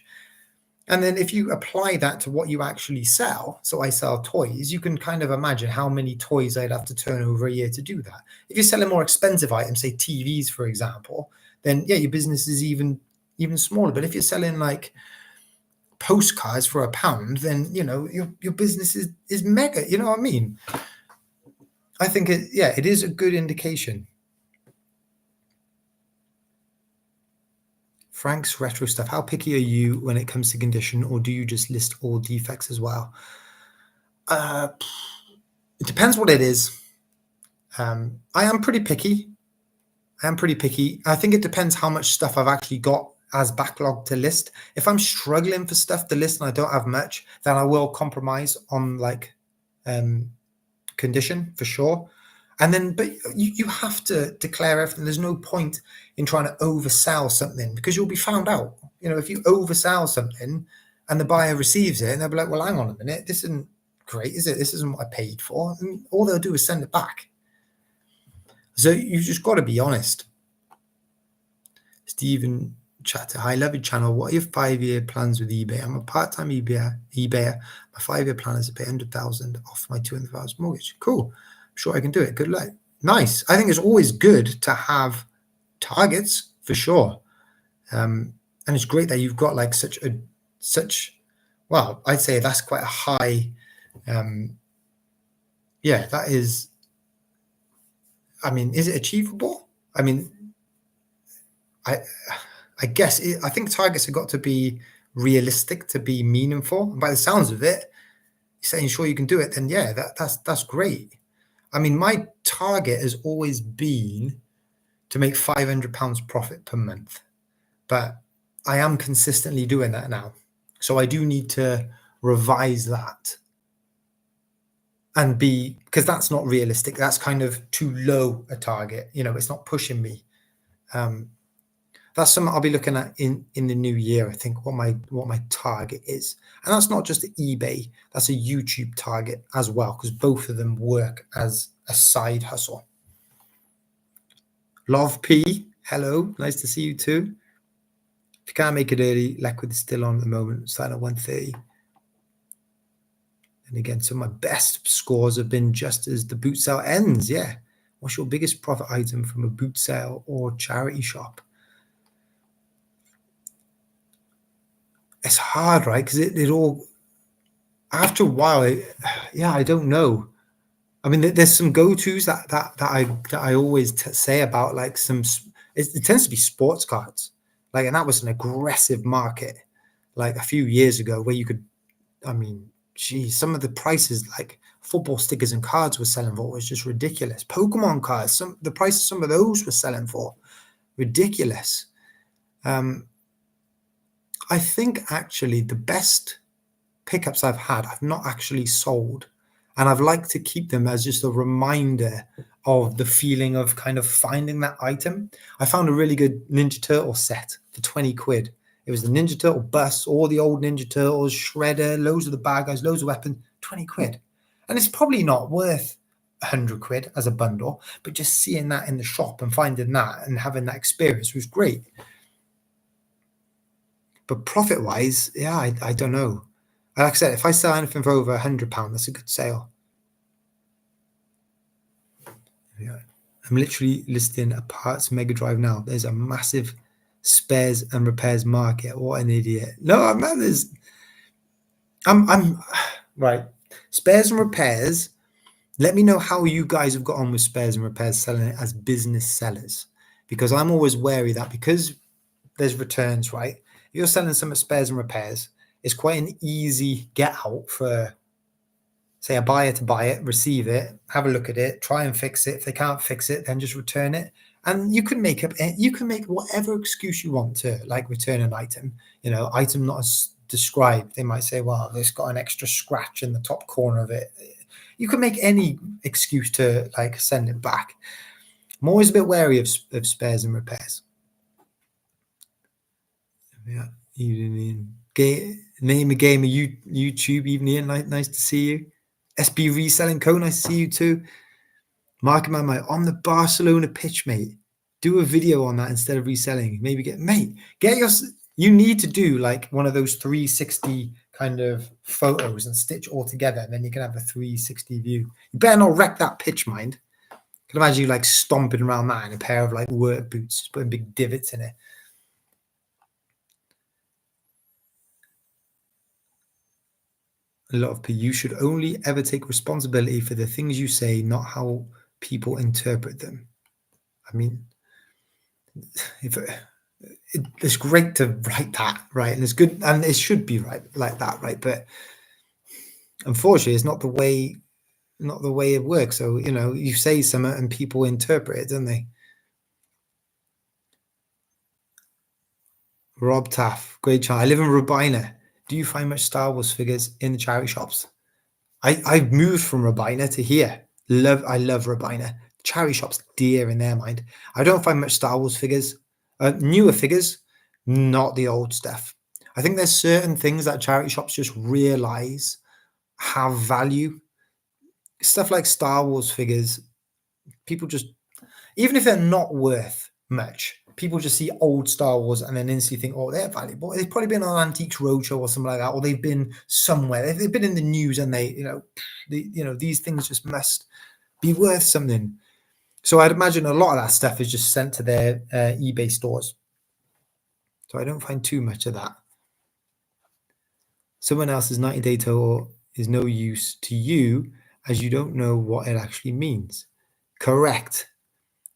And then if you apply that to what you actually sell, so I sell toys, you can kind of imagine how many toys I'd have to turn over a year to do that. If you're selling more expensive items, say TVs, for example, then yeah, your business is even smaller. But if you're selling like postcards for £1, then your business is mega. You know what I mean? I think it is a good indication. Frank's retro stuff. How picky are you when it comes to condition, or do you just list all defects as well? It depends what it is. I am pretty picky. I think it depends how much stuff I've actually got as backlog to list. If I'm struggling for stuff to list and I don't have much, then I will compromise on like condition for sure. And then, but you have to declare everything. There's no point in trying to oversell something because you'll be found out. If you oversell something and the buyer receives it and they'll be like, well, hang on a minute, this isn't great, is it? This isn't what I paid for. And all they'll do is send it back. So you just got to be honest. Stephen Chatter, hi, love your channel. What are your 5-year plans with eBay? I'm a part-time eBayer. My 5-year plan is to pay 100,000 off my 200,000 mortgage. Cool. I'm sure I can do it. Good luck. Nice. I think it's always good to have targets for sure. And it's great that you've got like well, I'd say that's quite a high. Yeah, that is. Is it achievable? I guess I think targets have got to be realistic to be meaningful. And by the sounds of it, you're saying sure you can do it, then yeah, that's great. My target has always been to make £500 profit per month, but I am consistently doing that now. So I do need to revise that and because that's not realistic. That's kind of too low a target. It's not pushing me. That's something I'll be looking at in the new year. I think what my target is, and that's not just eBay. That's a YouTube target as well, because both of them work as a side hustle. Love P, hello, nice to see you too. If you can't make it early, Liquid is still on at the moment, starting at 1:30. And again, some of my best scores have been just as the boot sale ends. Yeah. What's your biggest profit item from a boot sale or charity shop? It's hard, right? Because it all, after a while, I don't know. I mean, there's some go-tos that I always say about, like, it tends to be sports cards, like, and that was an aggressive market, like a few years ago, where you could, I mean, geez, some of the prices, like football stickers and cards were selling for, was just ridiculous. Pokemon cards, the prices some of those were selling for, ridiculous. I think actually the best pickups I've had, I've not actually sold, and I've liked to keep them as just a reminder of the feeling of kind of finding that item. I found a really good Ninja Turtle set for 20 quid. It was the Ninja Turtle bus, all the old Ninja Turtles, Shredder, loads of the bad guys, loads of weapons, 20 quid. And it's probably not worth 100 quid as a bundle, but just seeing that in the shop and finding that and having that experience was great. But profit wise, yeah, I don't know. Like I said, if I sell anything for over £100, that's a good sale. Yeah. I'm literally listing a parts Mega Drive now. There's a massive spares and repairs market. What an idiot! No, man, I'm right. Spares and repairs. Let me know how you guys have got on with spares and repairs, selling it as business sellers, because I'm always wary that because there's returns, right? If you're selling some spares and repairs, it's quite an easy get out for, say, a buyer to buy it, receive it, have a look at it, try and fix it. If they can't fix it, then just return it. And you can make whatever excuse you want to, like, return an item. Item not as described. They might say, well, it's got an extra scratch in the top corner of it. You can make any excuse to, like, send it back. I'm always a bit wary of spares and repairs. Yeah, evening. Name a game of YouTube. Evening. Nice to see you. SB Reselling Co. Nice to see you too. Mark my mate on the Barcelona pitch, mate. Do a video on that instead of reselling. Maybe you need to do like one of those 360 kind of photos and stitch all together, and then you can have a 360 view. You better not wreck that pitch, mind. I can imagine you like stomping around that in a pair of like work boots, just putting big divots in it. A lot of people, you should only ever take responsibility for the things you say, not how people interpret them. I mean, it's great to write that, right? And it's good, and it should be right like that, right? But unfortunately, it's not the way it works. So, you say something and people interpret it, don't they? Rob Taff, great chat. I live in Robina. Do you find much Star Wars figures in the charity shops? I've moved from Robina to here. I love Robina. Charity shops dear in their mind. I don't find much Star Wars figures. Newer figures, not the old stuff. I think there's certain things that charity shops just realize have value. Stuff like Star Wars figures, people just, even if they're not worth much, people just see old Star Wars and then instantly think, oh, they're valuable. They've probably been on Antiques Roadshow or something like that, or they've been somewhere. They've been in the news, and these things just must be worth something. So I'd imagine a lot of that stuff is just sent to their eBay stores. So I don't find too much of that. Someone else's 90-day total is no use to you, as you don't know what it actually means. Correct.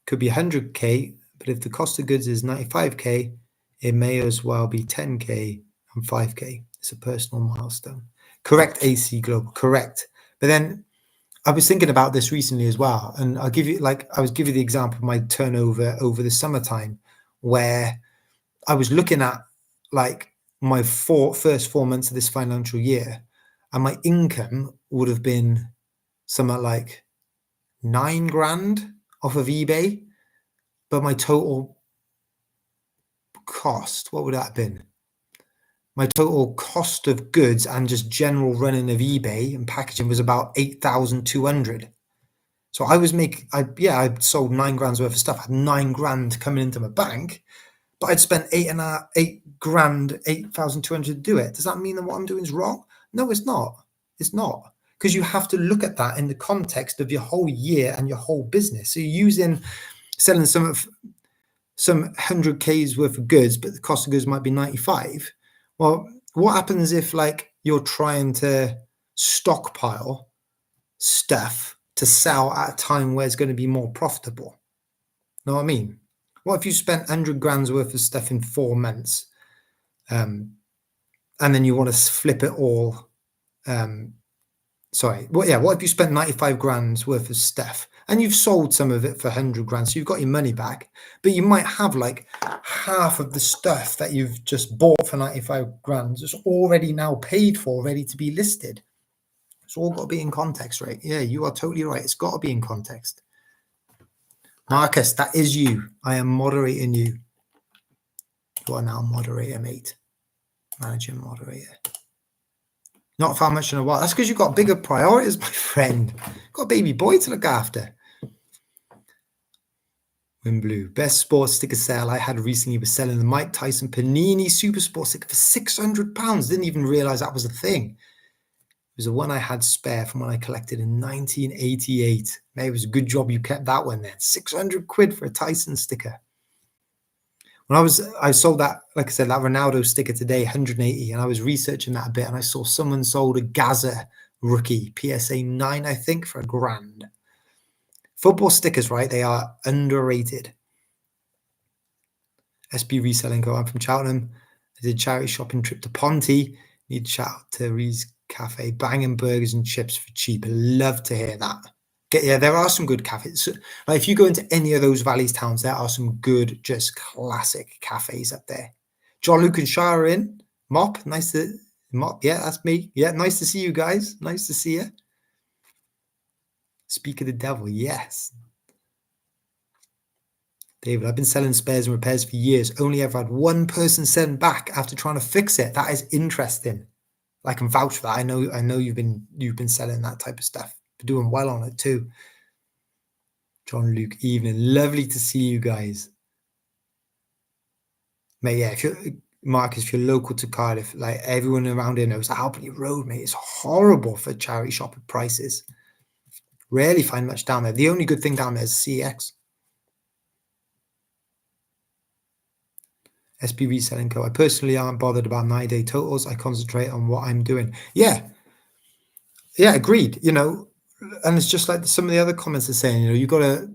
Could be 100K, but if the cost of goods is 95K, it may as well be 10K and 5K. It's a personal milestone. Correct, AC Global. Correct. But then I was thinking about this recently as well, and I was giving the example of my turnover over the summertime, where I was looking at like my first 4 months of this financial year, and my income would have been something like 9 grand off of eBay, but my total cost, what would that have been? My total cost of goods and just general running of eBay and packaging was about 8,200. So I sold 9 grand's worth of stuff. I had 9 grand coming into my bank, but I'd spent 8,500, 8,200 to do it. Does that mean that what I'm doing is wrong? No, it's not. It's not. Because you have to look at that in the context of your whole year and your whole business. So you're selling some 100K's worth of goods, but the cost of goods might be 95. Well, what happens if like you're trying to stockpile stuff to sell at a time where it's going to be more profitable? Know what I mean? What if you spent 100 grand's worth of stuff in 4 months, and then you want to flip it all? What if you spent 95 grand's worth of stuff and you've sold some of it for 100 grand, so you've got your money back, but you might have like half of the stuff that you've just bought for 95 grand is already now paid for, ready to be listed. It's all got to be in context, right? Yeah, you are totally right. It's got to be in context. Marcus, that is you. I am moderating you. You are now moderator, mate. Manager, moderator. Not found much in a while. That's because you've got bigger priorities, my friend. You've got a baby boy to look after. Win Blue. Best sports sticker sale I had recently was selling the Mike Tyson Panini Super Sport sticker for £600. Didn't even realize that was a thing. It was the one I had spare from when I collected in 1988. Maybe it was a good job you kept that one then. 600 quid for a Tyson sticker. When I sold that, like I said, that Ronaldo sticker today, 180, and I was researching that a bit, and I saw someone sold a Gaza rookie, PSA 9, I think, for £1,000. Football stickers, right? They are underrated. SB Reselling Co. I'm from Cheltenham. I did charity shopping trip to Ponty. Need to shout out to Rees Cafe, banging burgers and chips for cheap. I love to hear that. Yeah, there are some good cafes. Like if you go into any of those valleys towns, there are some good, just classic cafes up there. John Luke and Shah are in. Mop, nice to Mop. Yeah, that's me. Yeah, nice to see you guys. Nice to see you. Speak of the devil, yes. David, I've been selling spares and repairs for years. Only ever had one person send back after trying to fix it. That is interesting. I can vouch for that. I know you've been selling that type of stuff. Been doing well on it too. John Luke, evening. Lovely to see you guys. Mate, yeah, Marcus, if you're local to Cardiff, like everyone around here knows Albany Road, mate, it's horrible for charity shop prices. Rarely find much down there. The only good thing down there is CX. SB Reselling Co. I personally aren't bothered about 9-day totals. I concentrate on what I'm doing. Yeah, agreed. And it's just like some of the other comments are saying, you've got to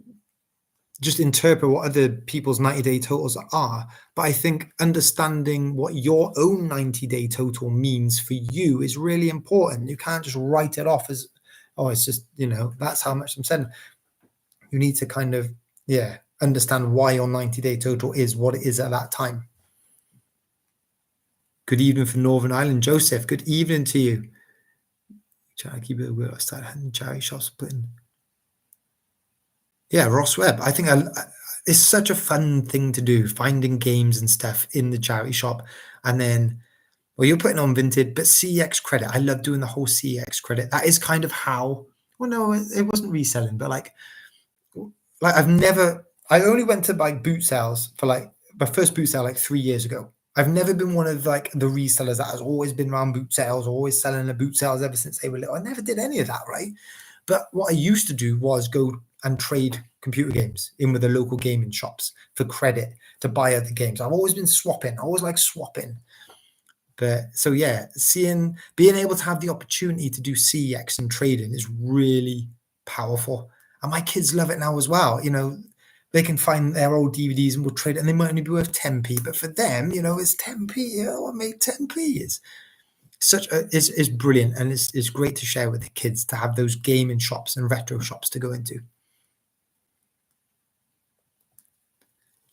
just interpret what other people's 90-day totals are. But I think understanding what your own 90-day total means for you is really important. You can't just write it off as, oh, it's just, that's how much I'm selling. You need to kind of, understand why your 90-day total is what it is at that time. Good evening from Northern Ireland. Joseph, good evening to you. Try to keep it real. I started having charity shops putting. Yeah, Ross Webb. I think it's such a fun thing to do, finding games and stuff in the charity shop. And then, you're putting on Vinted, but CEX credit. I love doing the whole CEX credit. That is kind of how, no, it wasn't reselling, but like I only went to like boot sales for like my first boot sale like 3 years ago. I've never been one of like the resellers that has always been around boot sales, always selling the boot sales ever since they were little. I never did any of that, right? But what I used to do was go and trade computer games in with the local gaming shops for credit to buy other games. I've always been swapping. I always like swapping. But so yeah, being able to have the opportunity to do CX and trading is really powerful. And my kids love it now as well. They can find their old DVDs and we'll trade it, and they might only be worth 10p. But for them, it's 10p. What made 10p is is brilliant, and it's great to share with the kids to have those gaming shops and retro shops to go into.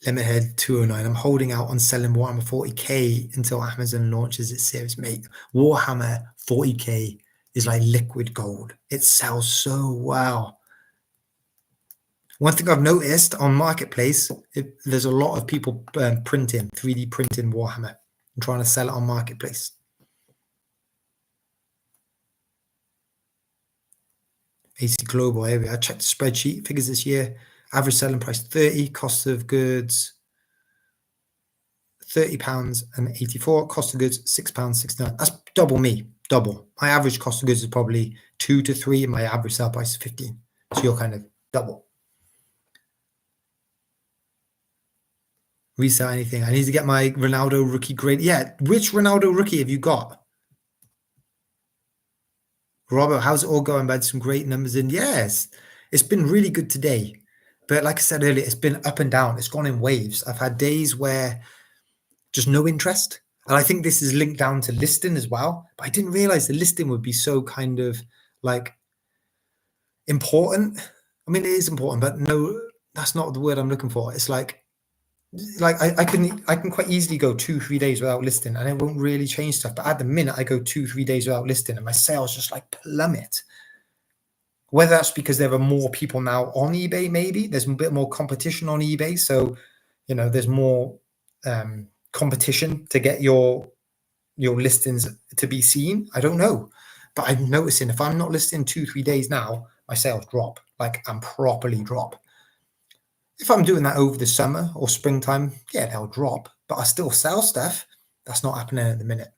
Lemonhead 209. I'm holding out on selling Warhammer 40k until Amazon launches its series, mate. Warhammer 40k is like liquid gold. It sells so well. One thing I've noticed on Marketplace, there's a lot of people printing, 3D printing Warhammer and trying to sell it on Marketplace. AC Global area. I checked the spreadsheet figures this year. Average selling price 30, cost of goods £30.84, cost of goods £6.69. That's double me, double. My average cost of goods is probably 2 to 3, and my average sale price is 15. So you're kind of double. Resell anything. I need to get my Ronaldo rookie grade. Yeah, which Ronaldo rookie have you got? Robert, how's it all going? I had some great numbers in. Yes, it's been really good today. But like I said earlier, it's been up and down. It's gone in waves. I've had days where just no interest. And I think this is linked down to listing as well. But I didn't realize the listing would be so kind of like important. I mean, it is important, but no, that's not the word I'm looking for. It's like I can quite easily go 2-3 days without listing and it won't really change stuff. But at the minute I go 2-3 days without listing and my sales just like plummet. Whether that's because there are more people now on eBay, maybe there's a bit more competition on eBay. So, there's more competition to get your listings to be seen. I don't know. But I'm noticing if I'm not listing 2-3 days now, my sales drop. Like I'm properly drop. If I'm doing that over the summer or springtime, yeah, they'll drop, but I still sell stuff. That's not happening at the minute.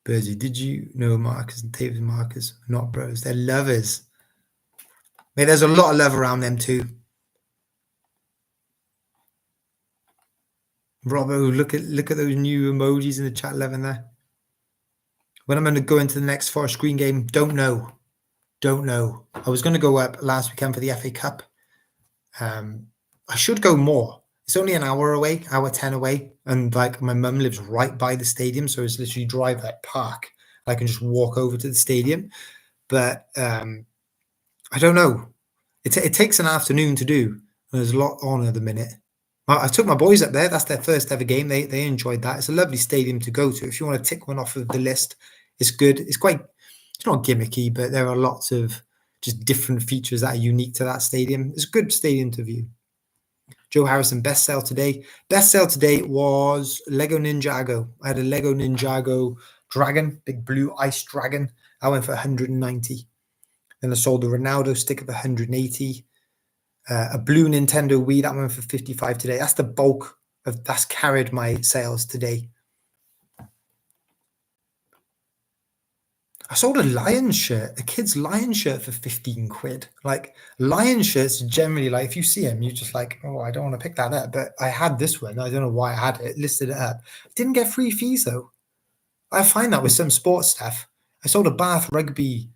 Birdie, did you know Marcus and David Marcus are not bros? They're lovers. Mate, there's a lot of love around them too. Robbo, look at those new emojis in the chat 11 there. When I'm going to go into the next Forest Green game, don't know. I was going to go up last weekend for the FA Cup. I should go more. It's only an hour away, hour 10 away. And like my mum lives right by the stadium. So it's literally drive that park. I can just walk over to the stadium. But I don't know. It takes an afternoon to do. There's a lot on at the minute. I took my boys up there. That's their first ever game. They enjoyed that. It's a lovely stadium to go to. If you want to tick one off of the list, it's good. It's not gimmicky, but there are lots of just different features that are unique to that stadium. It's a good stadium to view. Joe Harrison, best sale today. Best sale today was Lego Ninjago. I had a Lego Ninjago dragon, big blue ice dragon. I went for 190. Then I sold a Ronaldo stick of 180. A blue Nintendo Wii, that went for 55 today. That's the bulk that's carried my sales today. I sold a Lion shirt, a kid's Lion shirt for 15 quid. Like Lion shirts generally, like if you see them, you're just like, oh, I don't want to pick that up. But I had this one. I don't know why I had it, listed it up. Didn't get free fees though. I find that with some sports stuff. I sold a Bath rugby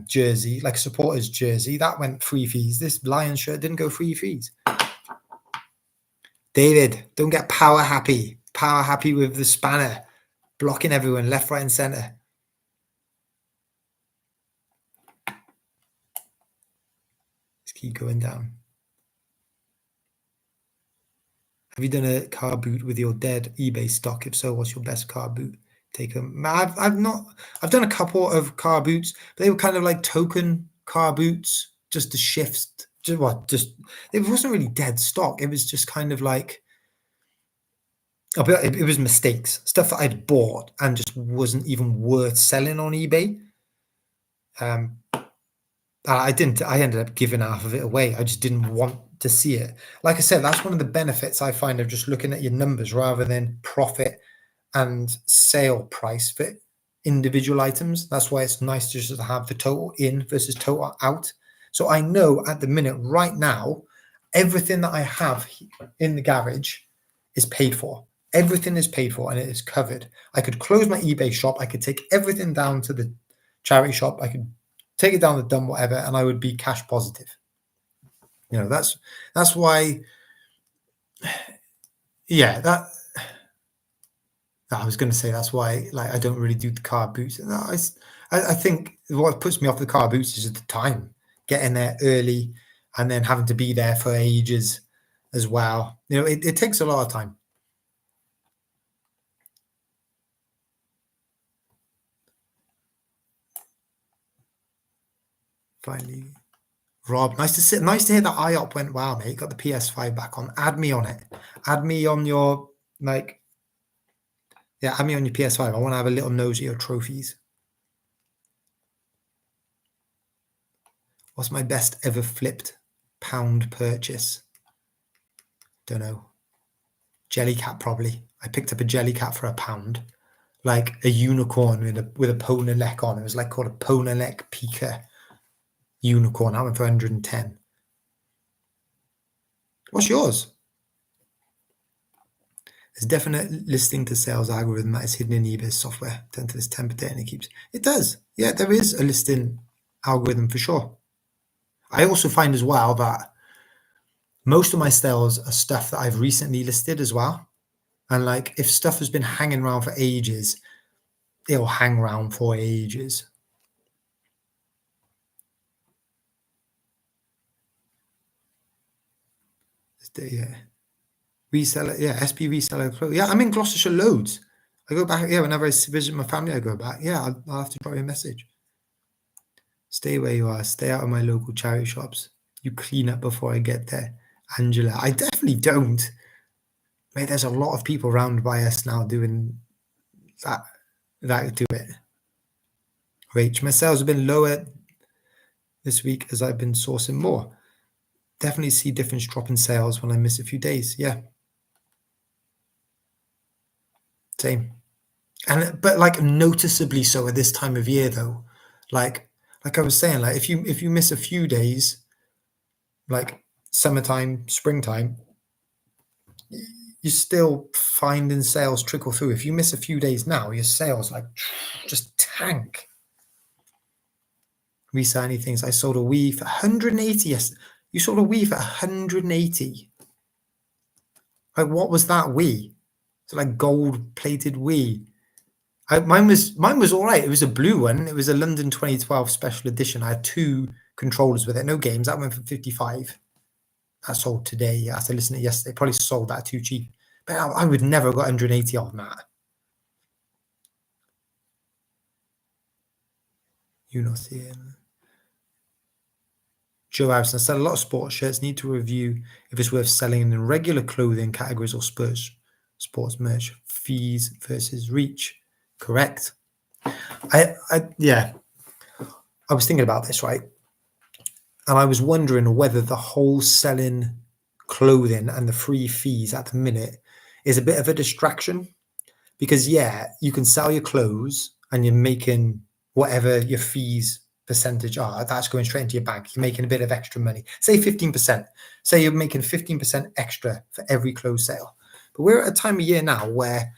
jersey, like a supporters jersey. That went free fees. This Lion shirt didn't go free fees. David, don't get power happy. Power happy with the spanner. Blocking everyone left, right and center. Keep going down. Have you done a car boot with your dead eBay stock? If so, what's your best car boot? Take them. I've done a couple of car boots, but they were kind of like token car boots, just to shift. It wasn't really dead stock. It was just kind of like it was mistakes, stuff that I'd bought and just wasn't even worth selling on eBay. I ended up giving half of it away. I just didn't want to see it. Like I said, that's one of the benefits I find of just looking at your numbers rather than profit and sale price for individual items. That's why it's nice just to have the total in versus total out. So I know at the minute right now, everything that I have in the garage is paid for. Everything is paid for and it is covered. I could close my eBay shop. I could take everything down to the charity shop. I could take it down the dump, whatever, and I would be cash positive. That's why. Yeah, I was going to say that's why. Like, I don't really do the car boots. I think what puts me off the car boots is the time, getting there early, and then having to be there for ages as well. It takes a lot of time. Finally, Rob, nice to hear that IOP went well, mate. Got the PS5 back on. Add me on it. Add me on your add me on your PS5. I want to have a little nose at your trophies. What's my best ever flipped pound purchase? Don't know. Jellycat, probably. I picked up a Jellycat for £1, like a unicorn with a pona neck on. It was like called a pona neck Pika unicorn. I went for 110. What's yours? There's definite listing to sales algorithm that is hidden in eBay's software. Turn to this temper data and it keeps. It does. Yeah, there is a listing algorithm for sure. I also find as well that most of my sales are stuff that I've recently listed as well. And like if stuff has been hanging around for ages, it'll hang around for ages. Yeah. Reseller, yeah, SP reseller. Yeah, I'm in Gloucestershire loads. I go back, yeah, whenever I visit my family, I go back. Yeah, I'll have to drop you a message. Stay where you are. Stay out of my local charity shops. You clean up before I get there. Angela, I definitely don't. Mate, there's a lot of people around by us now doing that do it. Rach, my sales have been lower this week as I've been sourcing more. Definitely see difference drop in sales when I miss a few days. Yeah. Same. But like noticeably so at this time of year though. Like I was saying, like if you miss a few days, like summertime, springtime, you're still finding sales trickle through. If you miss a few days now, your sales like just tank. Reselling things. I sold a Wii for 180. Yes, you sold a Wii for 180. Like what was that Wii? It's like gold-plated Wii. Mine was all right. It was a blue one. It was a London 2012 special edition. I had 2 controllers with it, no games. That went for 55. That sold today. I had to listen to it yesterday. Probably sold that too cheap. But I would never have got 180 on that. You not seeing. Joe Harrison, I sell a lot of sports shirts. Need to review if it's worth selling in regular clothing categories or sports merch. Fees versus reach. Correct. I was thinking about this, right? And I was wondering whether the whole selling clothing and the free fees at the minute is a bit of a distraction. Because yeah, you can sell your clothes and you're making whatever your fees percentage are, that's going straight into your bank. You're making a bit of extra money. Say 15%. Say you're making 15% extra for every clothes sale. But we're at a time of year now where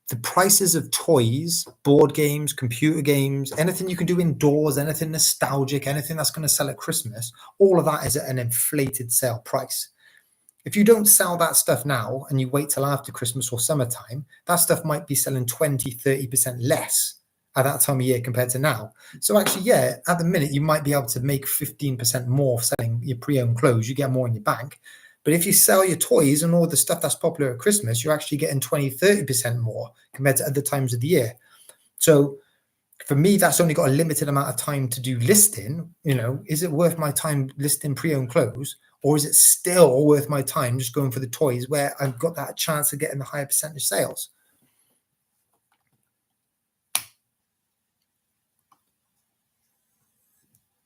the prices of toys, board games, computer games, anything you can do indoors, anything nostalgic, anything that's going to sell at Christmas, all of that is at an inflated sale price. If you don't sell that stuff now and you wait till after Christmas or summertime, that stuff might be selling 20, 30% less at that time of year compared to now. So actually, yeah, at the minute, you might be able to make 15% more selling your pre-owned clothes. You get more in your bank. But if you sell your toys and all the stuff that's popular at Christmas, you're actually getting 20, 30% more compared to other times of the year. So for me, that's only got a limited amount of time to do listing. You know, is it worth my time listing pre-owned clothes? Or is it still worth my time just going for the toys where I've got that chance of getting the higher percentage sales?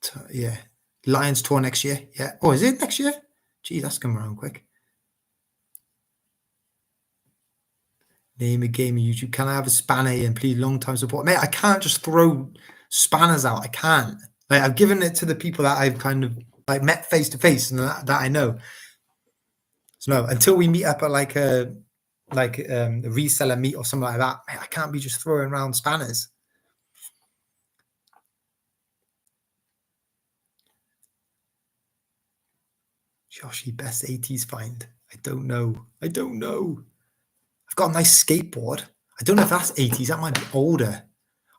So, yeah. Lions tour next year. Yeah. Oh, is it next year? Gee, that's come around quick. Name a game on YouTube. Can I have a spanner and please long time support? Mate, I can't just throw spanners out. I can't. Like I've given it to the people that I've kind of like met face to face and that I know. So no, until we meet up at like a reseller meet or something like that, mate, I can't be just throwing around spanners. Joshy, best 80s find. I don't know. I've got a nice skateboard. I don't know if that's 80s. That might be older.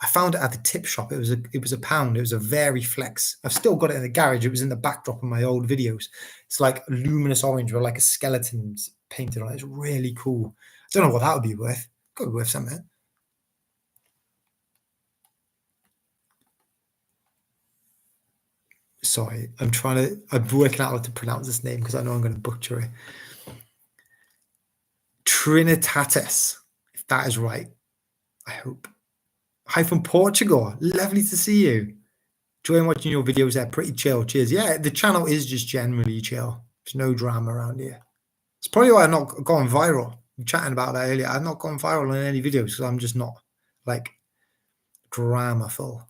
I found it at the tip shop. It was a pound. It was a very flex. I've still got it in the garage. It was in the backdrop of my old videos. It's like luminous orange with like a skeleton painted on it. It's really cool. I don't know what that would be worth. Could be worth something. Sorry, I'm working out how to pronounce this name because I know I'm going to butcher it. Trinitatis, if that is right, I hope. Hi from Portugal. Lovely to see you. Enjoying watching your videos. They're pretty chill. Cheers. Yeah, the channel is just generally chill. There's no drama around here. It's probably why I've not gone viral. I'm chatting about that earlier. I've not gone viral in any videos because I'm just not like dramaful.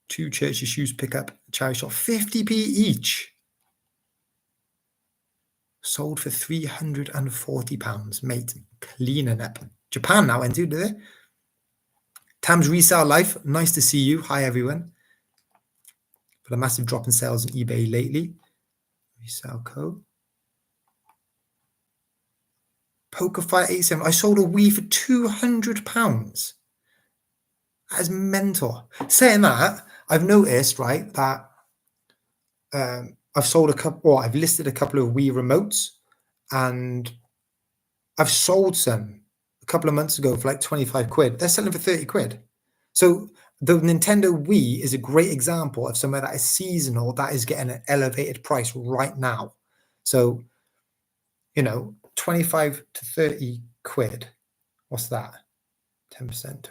2 Churches shoes pickup charity shop, 50p each. Sold for £340, mate. Cleaning up. Japan now, do they? Tam's Resale Life, nice to see you. Hi, everyone. But a massive drop in sales on eBay lately. Resale Co. Pokerfire 87. I sold a Wii for £200. That is mental. Saying that, I've noticed, right, that I've sold a couple, or I've listed a couple of Wii remotes, and I've sold some a couple of months ago for like 25 quid. They're selling for 30 quid. So the Nintendo Wii is a great example of somewhere that is seasonal, that is getting an elevated price right now. So, 25 to 30 quid. What's that? 10%.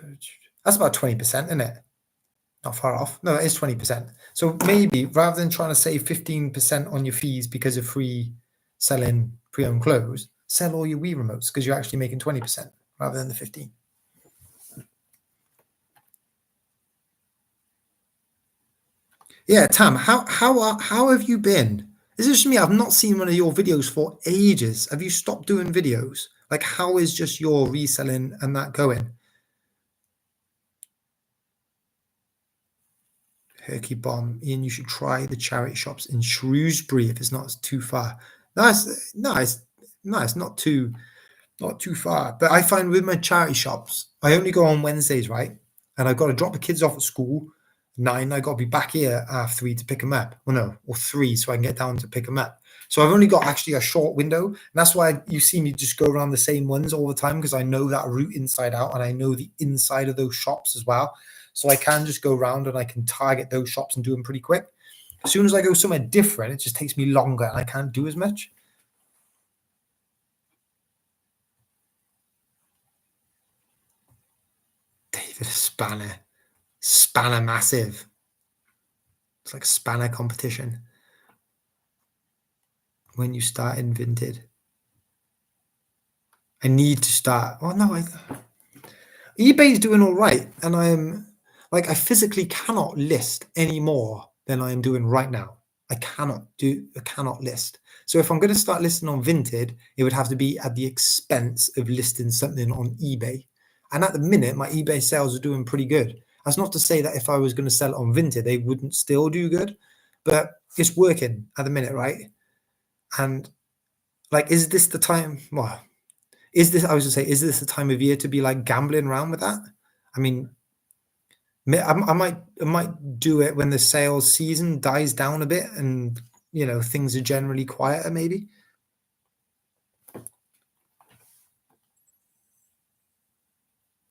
That's about 20%, isn't it? Not far off. No, it is 20%. So maybe rather than trying to save 15% on your fees because of free selling pre-owned clothes, sell all your Wii remotes because you're actually making 20% rather than the 15. Yeah, Tam, how have you been? Is it just me? I've not seen one of your videos for ages. Have you stopped doing videos? Like, how is just your reselling and that going? Herky Bomb, Ian, you should try the charity shops in Shrewsbury if it's not too far. It's not too far. But I find with my charity shops, I only go on Wednesdays, right? And I've got to drop the kids off at school 9. I got to be back here at 3 to pick them up. Well, no, or 3, so I can get down to pick them up. So I've only got actually a short window, and that's why you see me just go around the same ones all the time, because I know that route inside out, and I know the inside of those shops as well. So I can just go around and I can target those shops and do them pretty quick. As soon as I go somewhere different, it just takes me longer and I can't do as much. David Spanner massive. It's like a spanner competition. When you start in Vinted, I need to start. Oh no, eBay's doing all right, and I physically cannot list any more than I am doing right now. I cannot list. So if I'm going to start listing on Vinted, it would have to be at the expense of listing something on eBay. And at the minute, my eBay sales are doing pretty good. That's not to say that if I was going to sell it on Vinted, they wouldn't still do good, but it's working at the minute, right? And like, is this the time? Well, is this the time of year to be like gambling around with that? I mean, I might do it when the sales season dies down a bit and things are generally quieter, maybe.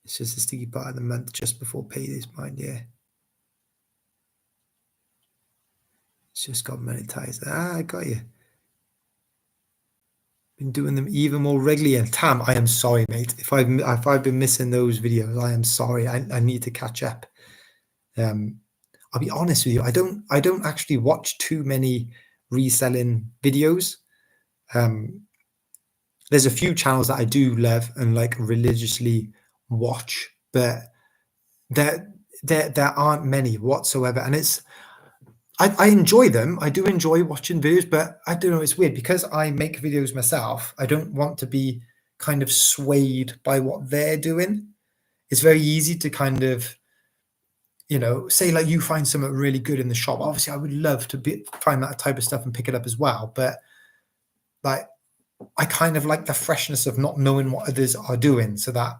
It's just a sticky part of the month just before payday's mine, yeah. It's just got monetized. I got you. Been doing them even more regularly. And Tam, I am sorry, mate. If I've been missing those videos, I am sorry. I need to catch up. I'll be honest with you. I don't actually watch too many reselling videos. There's a few channels that I do love and like religiously watch, but there aren't many whatsoever. And I enjoy them. I do enjoy watching videos, but I don't know. It's weird because I make videos myself. I don't want to be kind of swayed by what they're doing. It's very easy to kind of, say like you find something really good in the shop. Obviously, I would love to find that type of stuff and pick it up as well. But like, I kind of like the freshness of not knowing what others are doing, so that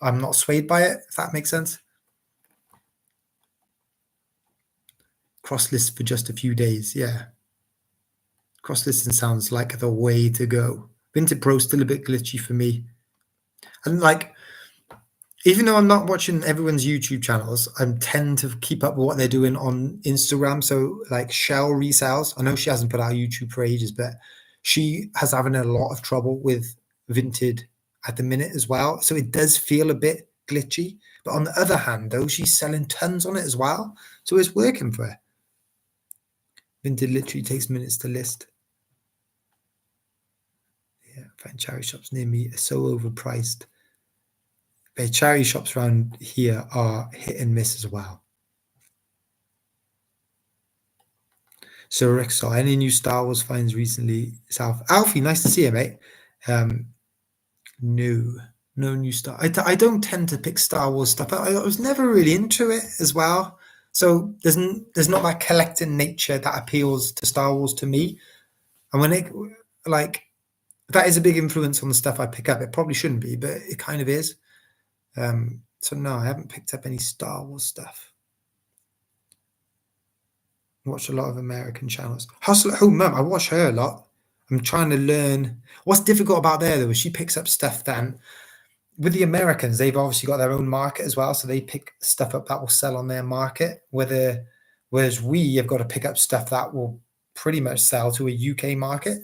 I'm not swayed by it. If that makes sense. Cross list for just a few days, yeah. Cross listing sounds like the way to go. Vinted Pro still a bit glitchy for me, and like even though I'm not watching everyone's YouTube channels, I tend to keep up with what they're doing on Instagram. So like Shell resells. I know she hasn't put out YouTube for ages, but she has having a lot of trouble with Vinted at the minute as well. So it does feel a bit glitchy. But on the other hand, though, she's selling tons on it as well. So it's working for her. Vinted literally takes minutes to list. Yeah, I find charity shops near me are so overpriced. But charity shops around here are hit and miss as well. So Rick saw any new Star Wars finds recently? South Alfie, nice to see you, mate. Um, no, no new Star. I don't tend to pick Star Wars stuff. I was never really into it as well. So there's not that collecting nature that appeals to Star Wars to me. And when it like that is a big influence on the stuff I pick up. It probably shouldn't be, but it kind of is. So no, I haven't picked up any Star Wars stuff. Watch a lot of American channels. Hustle at Home Mum, I watch her a lot. I'm trying to learn. What's difficult about there though is she picks up stuff then with the Americans, they've obviously got their own market as well. So they pick stuff up that will sell on their market, whereas we have got to pick up stuff that will pretty much sell to a UK market.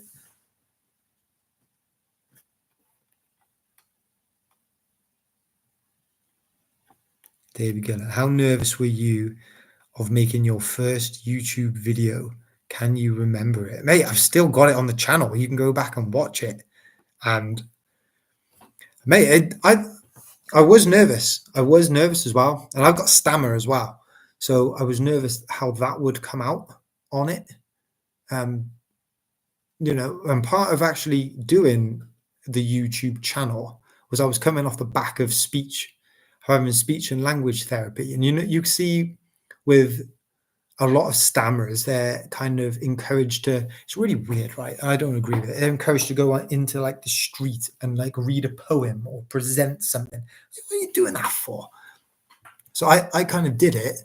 David Gunner, how nervous were you of making your first YouTube video? Can you remember it? Mate, I've still got it on the channel. You can go back and watch it. And mate, I was nervous. I was nervous as well. And I've got stammer as well. So I was nervous how that would come out on it. And part of actually doing the YouTube channel was I was coming off the back of having speech and language therapy. And you see with a lot of stammers, they're kind of encouraged to, it's really weird, right? I don't agree with it. They're encouraged to go into like the street and like read a poem or present something. What are you doing that for? So I kind of did it,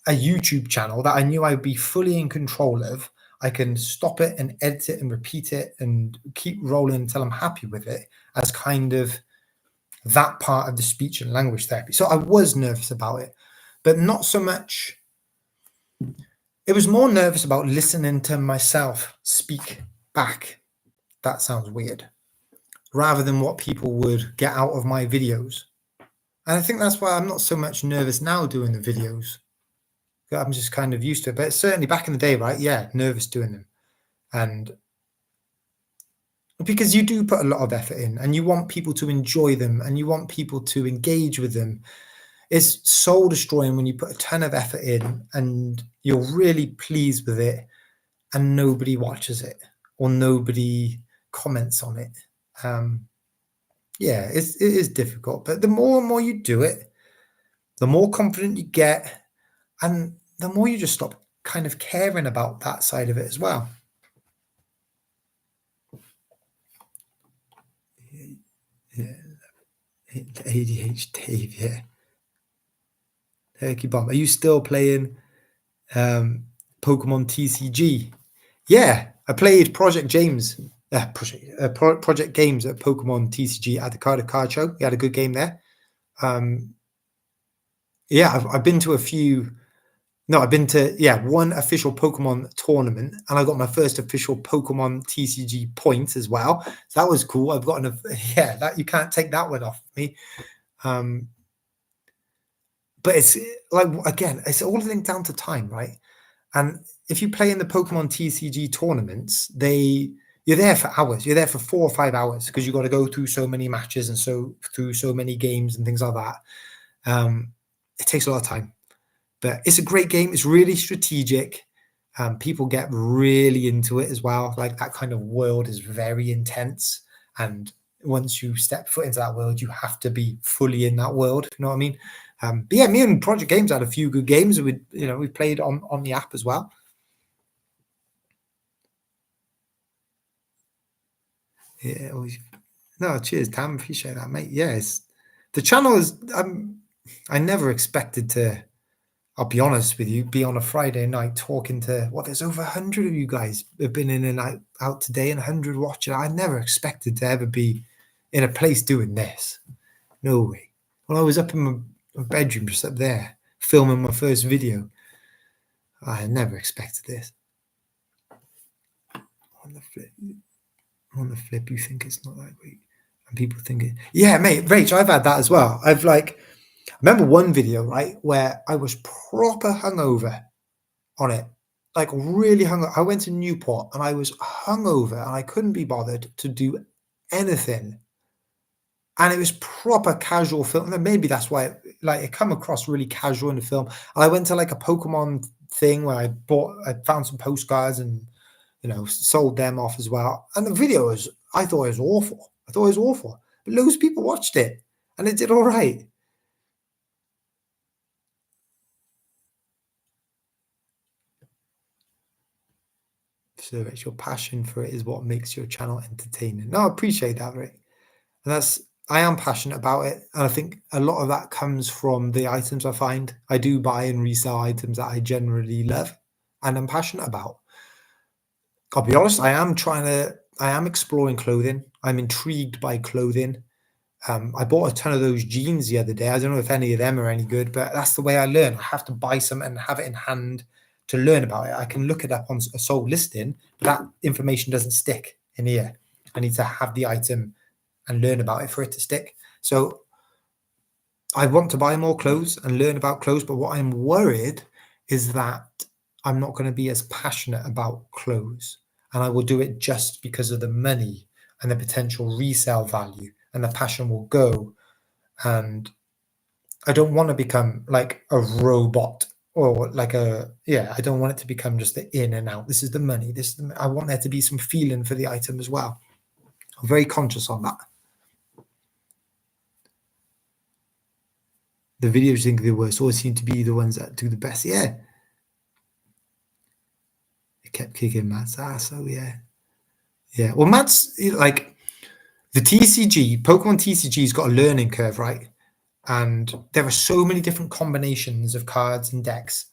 a YouTube channel that I knew I'd be fully in control of. I can stop it and edit it and repeat it and keep rolling until I'm happy with it, as kind of that part of the speech and language therapy. So I was nervous about it, but not so much. It was more nervous about listening to myself speak back. That sounds weird. Rather than what people would get out of my videos. And I think that's why I'm not so much nervous now doing the videos. I'm just kind of used to it. But certainly back in the day, right? Yeah, nervous doing them. And because you do put a lot of effort in and you want people to enjoy them and you want people to engage with them. It's soul destroying when you put a ton of effort in and you're really pleased with it and nobody watches it or nobody comments on it. Yeah, it is difficult, but the more and more you do it, the more confident you get, and the more you just stop kind of caring about that side of it as well. Yeah, ADH Dave, yeah. Turkey Bomb. Are you still playing Pokemon TCG? Yeah, I played Project Games at Pokemon TCG at the Cardiff Card Show. We had a good game there. Yeah, I've been to a few. No, I've been to one official Pokemon tournament, and I got my first official Pokemon TCG point as well. So that was cool. I've gotten that you can't take that one off me. But it's like, again, it's all linked down to time, right? And if you play in the Pokemon TCG tournaments, you're there for hours. You're there for 4 or 5 hours because you've got to go through so many matches and through so many games and things like that. It takes a lot of time. But it's a great game. It's really strategic. People get really into it as well. Like that kind of world is very intense. And once you step foot into that world, you have to be fully in that world. You know what I mean? But yeah, me and Project Games had a few good games. We played on the app as well. Yeah. No, cheers, Tam. Appreciate that, mate. Yes, the channel is. I never expected to. I'll be honest with you, be on a Friday night talking to there's over 100 of you guys have been in and out today and 100 watching. I never expected to ever be in a place doing this. No way. Well, I was up in my bedroom, just up there, filming my first video. I never expected this. On the flip, you think it's not that great, and people think it. Yeah, mate, Rach, I've had that as well. I remember one video, right, where I was proper hungover on it, like really hungover. I went to Newport and I was hungover and I couldn't be bothered to do anything. And it was proper casual film. And maybe that's why it come across really casual in the film. And I went to like a Pokemon thing where I found some postcards and, sold them off as well. And the video I thought it was awful. But loads of people watched it and it did all right. So it's your passion for it is what makes your channel entertaining. No, I appreciate that, Rick. And I am passionate about it. And I think a lot of that comes from the items I find. I do buy and resell items that I generally love and I'm passionate about. I'll be honest, I am exploring clothing. I'm intrigued by clothing. I bought a ton of those jeans the other day. I don't know if any of them are any good, but that's the way I learn. I have to buy some and have it in hand to learn about it. I can look it up on a sold listing, but that information doesn't stick in here. I need to have the item and learn about it for it to stick. So I want to buy more clothes and learn about clothes, but what I'm worried is that I'm not going to be as passionate about clothes, and I will do it just because of the money and the potential resale value, and the passion will go. And I don't want to become like a robot or I don't want it to become just the in and out. This is the money. I want there to be some feeling for the item as well. I'm very conscious on that. The videos think the worst always seem to be the ones that do the best. Yeah. It kept kicking Matt's ass. So yeah. Yeah. Well, Matt's like the Pokemon TCG's got a learning curve, right? And there are so many different combinations of cards and decks.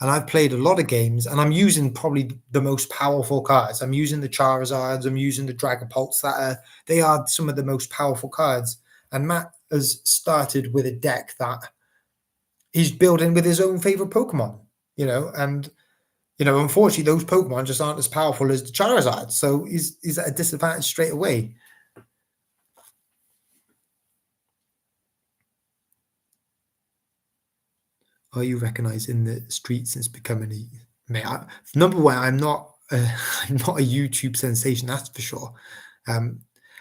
And I've played a lot of games and I'm using probably the most powerful cards. I'm using the Charizards, I'm using the Dragapults they are some of the most powerful cards. And Matt has started with a deck that he's building with his own favorite Pokemon, and unfortunately those Pokemon just aren't as powerful as the Charizard. So he's at a disadvantage straight away. Are you recognized in the street since becoming number one? I'm not I'm not a YouTube sensation, that's for sure.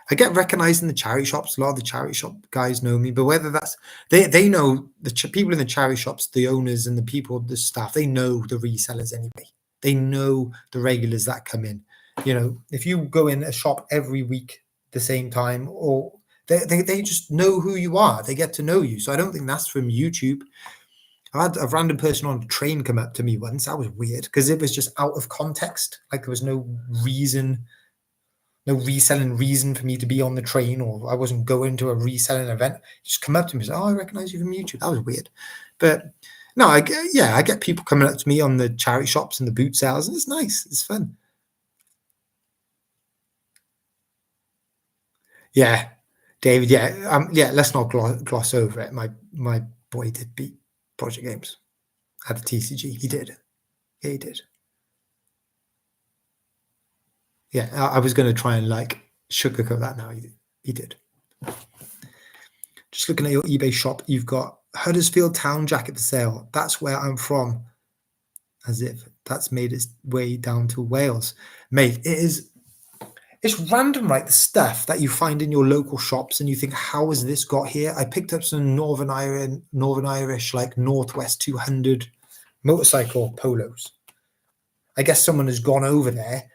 I get recognized in the charity shops. A lot of the charity shop guys know me, but whether that's they know the people in the charity shops, the owners and the people, the staff, they know the resellers anyway. They know the regulars that come in. If you go in a shop every week the same time, or they just know who you are. They get to know you. So I don't think that's from YouTube. I had a random person on a train come up to me once. That was weird because it was just out of context. Like there was no reason, no reselling reason for me to be on the train, or I wasn't going to a reselling event. Just come up to me and say, "Oh, I recognize you from YouTube." That was weird. But no, I get people coming up to me on the charity shops and the boot sales, and it's nice. It's fun. Yeah, David. Yeah. Let's not gloss over it. My boy did beat Project Games at the TCG. He did. Yeah, he did. Yeah, I was going to try and sugarcoat that now. He did. Just looking at your eBay shop, you've got Huddersfield Town jacket for sale. That's where I'm from. As if that's made its way down to Wales. Mate, it's random, right? The stuff that you find in your local shops and you think, how has this got here? I picked up some Northern Irish, like Northwest 200 motorcycle polos. I guess someone has gone over there,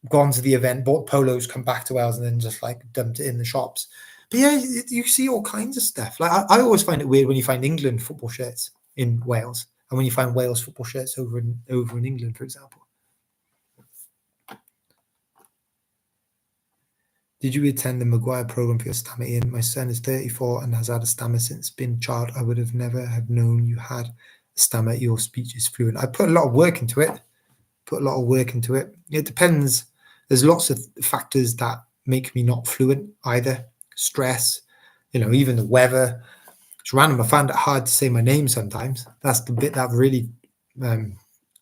gone to the event, bought polos, come back to Wales, and then just dumped it in the shops. But yeah, you see all kinds of stuff. I always find it weird when you find England football shirts in Wales, and when you find Wales football shirts over in England, for example. Did you attend the Maguire program for your stammer, Ian? My son is 34 and has had a stammer since being a child. I would have never have known you had a stammer. Your speech is fluent. I put a lot of work into it. It depends. There's lots of factors that make me not fluent either. Stress, even the weather. It's random. I found it hard to say my name sometimes. That's the bit that really um,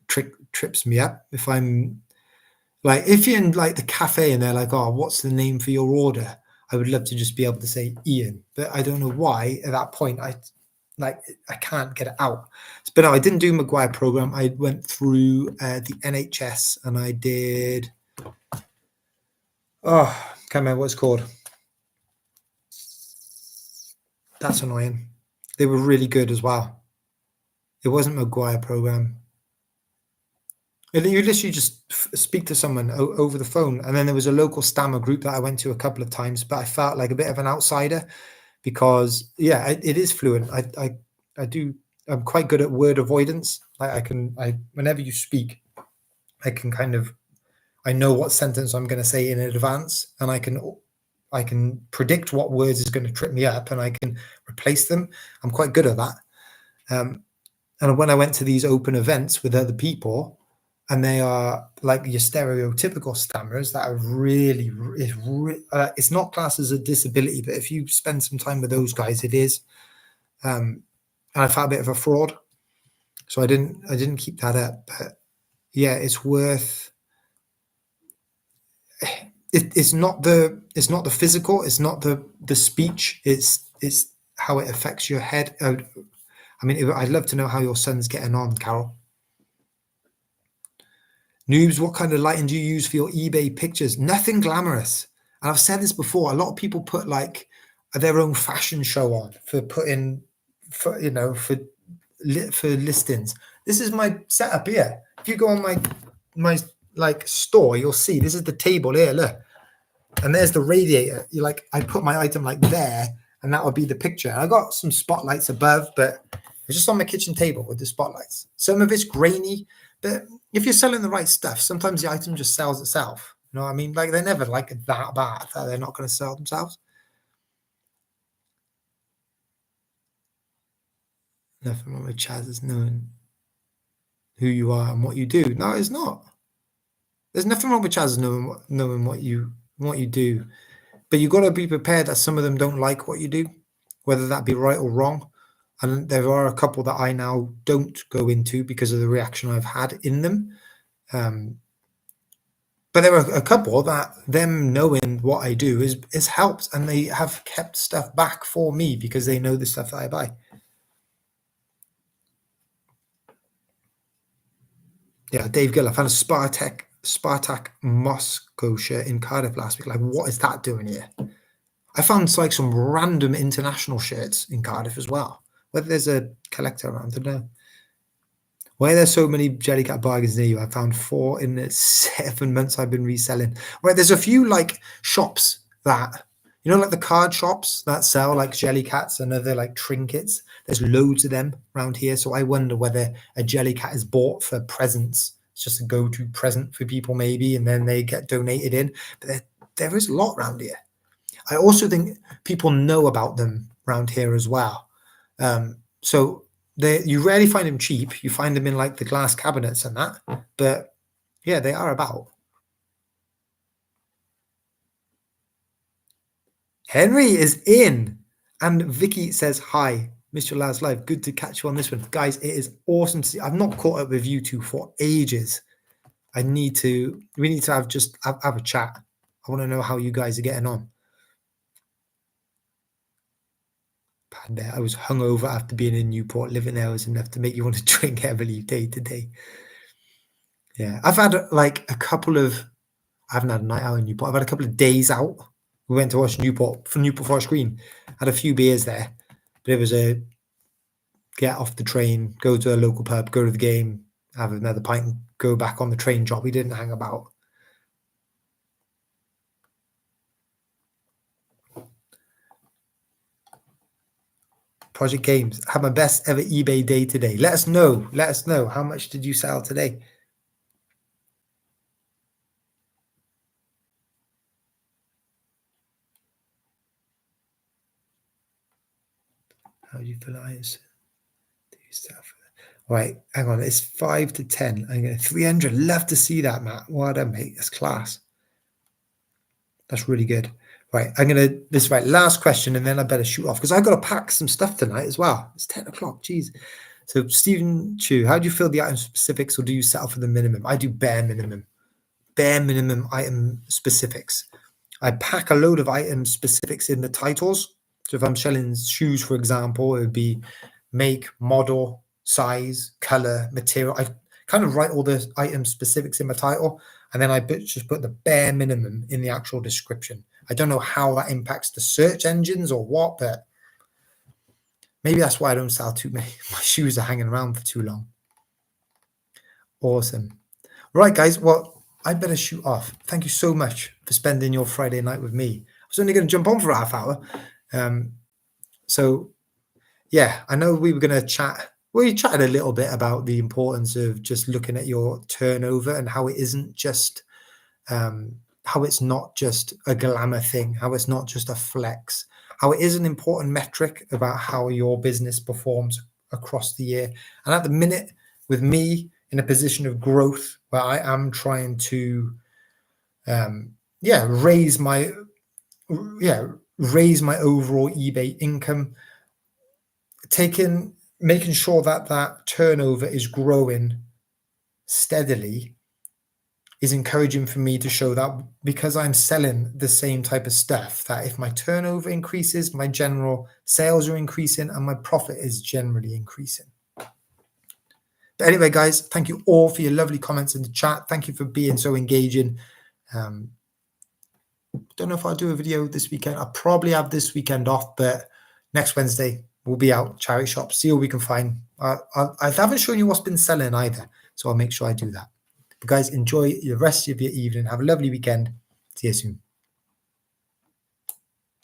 trips me up. If I'm like, if you're in like the cafe and they're like, "Oh, what's the name for your order?" I would love to just be able to say Ian, but I don't know why at that point like I can't get it out. But no, I didn't do Maguire program. I went through the NHS and I did. Oh, can't remember what it's called. That's annoying. They were really good as well. It wasn't Maguire program. And you literally just speak to someone over the phone. And then there was a local stammer group that I went to a couple of times, but I felt like a bit of an outsider because, yeah, it is fluent. I do. I'm quite good at word avoidance. Like whenever you speak, I can kind of, I know what sentence I'm going to say in advance, and I can predict what words is going to trip me up, and I can replace them. I'm quite good at that. And when I went to these open events with other people, and they are like your stereotypical stammerers that are really, it's not classed as a disability, but if you spend some time with those guys, it is. And I felt a bit of a fraud, so I didn't keep that up. But yeah, it's worth. It's not the physical, it's not the speech, it's how it affects your head. I mean, I'd love to know how your son's getting on, Carol. Noobs, what kind of lighting do you use for your eBay pictures? Nothing glamorous. And I've said this before. A lot of people put like their own fashion show on for putting, for for listings. This is my setup here. If you go on my like store, you'll see this is the table here. Look, and there's the radiator. You like, I put my item like there, and that would be the picture. I got some spotlights above, but it's just on my kitchen table with the spotlights. Some of it's grainy, but if you're selling the right stuff, sometimes the item just sells itself. You know what I mean? Like they're never like that bad that they're not going to sell themselves. Nothing wrong with Chaz is knowing who you are and what you do. No, it's not. There's nothing wrong with Chaz knowing what you do, but you've got to be prepared that some of them don't like what you do, whether that be right or wrong. And there are a couple that I now don't go into because of the reaction I've had in them. But there are a couple that them knowing what I do is helped, and they have kept stuff back for me because they know the stuff that I buy. Yeah, Dave Gill, I found a Spartak Moscow shirt in Cardiff last week. Like, what is that doing here? I found like some random international shirts in Cardiff as well. Whether there's a collector around, I don't know. Why are there so many Jellycat bargains near you? I found 4 in the 7 months I've been reselling. Right, there's a few like shops that, like the card shops that sell like Jellycats and other like trinkets. There's loads of them around here. So I wonder whether a Jellycat is bought for presents. It's just a go-to present for people maybe, and then they get donated in. But there is a lot around here. I also think people know about them around here as well. So you rarely find them cheap. You find them in like the glass cabinets and that. But yeah, they are about. Henry is in. And Vicky says, hi, missed your last live. Good to catch you on this one. Guys, it is awesome to see. I've not caught up with you two for ages. We need to have a chat. I want to know how you guys are getting on. I was hungover after being in Newport. Living there was enough to make you want to drink heavily day to day. Yeah, I've had like a couple of. I haven't had a night out in Newport. I've had a couple of days out. We went to watch Newport Forest Green. Had a few beers there, but it was a get off the train, go to a local pub, go to the game, have another pint, and go back on the train job. We didn't hang about. Project Games. Had my best ever eBay day today. Let us know. Let us know. How much did you sell today? How do you feel like it? Right, hang on. It's 5 to 10. I'm going to 300. Love to see that, Matt. Well done, mate. That's class. That's really good. Right, this is right, last question, and then I better shoot off because I've got to pack some stuff tonight as well. It's 10 o'clock, geez. So Stephen Chu, how do you fill the item specifics, or do you settle for the minimum? I do bare minimum item specifics. I pack a load of item specifics in the titles. So if I'm selling shoes, for example, it would be make, model, size, color, material. I kind of write all the item specifics in my title, and then I just put the bare minimum in the actual description. I don't know how that impacts the search engines or what, but maybe that's why I don't sell too many. My shoes are hanging around for too long. Awesome. Right, guys. Well, I better shoot off. Thank you so much for spending your Friday night with me. I was only going to jump on for a half hour. So, yeah, I know we were going to chat. We chatted a little bit about the importance of just looking at your turnover and how it isn't just, how it's not just a glamour thing, how it's not just a flex, how it is an important metric about how your business performs across the year. And at the minute, with me in a position of growth where I am trying to, raise my overall eBay income, making sure that turnover is growing steadily is encouraging for me to show that because I'm selling the same type of stuff, that if my turnover increases, my general sales are increasing and my profit is generally increasing. But anyway, guys, thank you all for your lovely comments in the chat. Thank you for being so engaging. Don't know if I'll do a video this weekend. I'll probably have this weekend off, but next Wednesday we'll be out charity shop, see what we can find. I haven't shown you what's been selling either, so I'll make sure I do that. But guys, enjoy the rest of your evening. Have a lovely weekend. See you soon.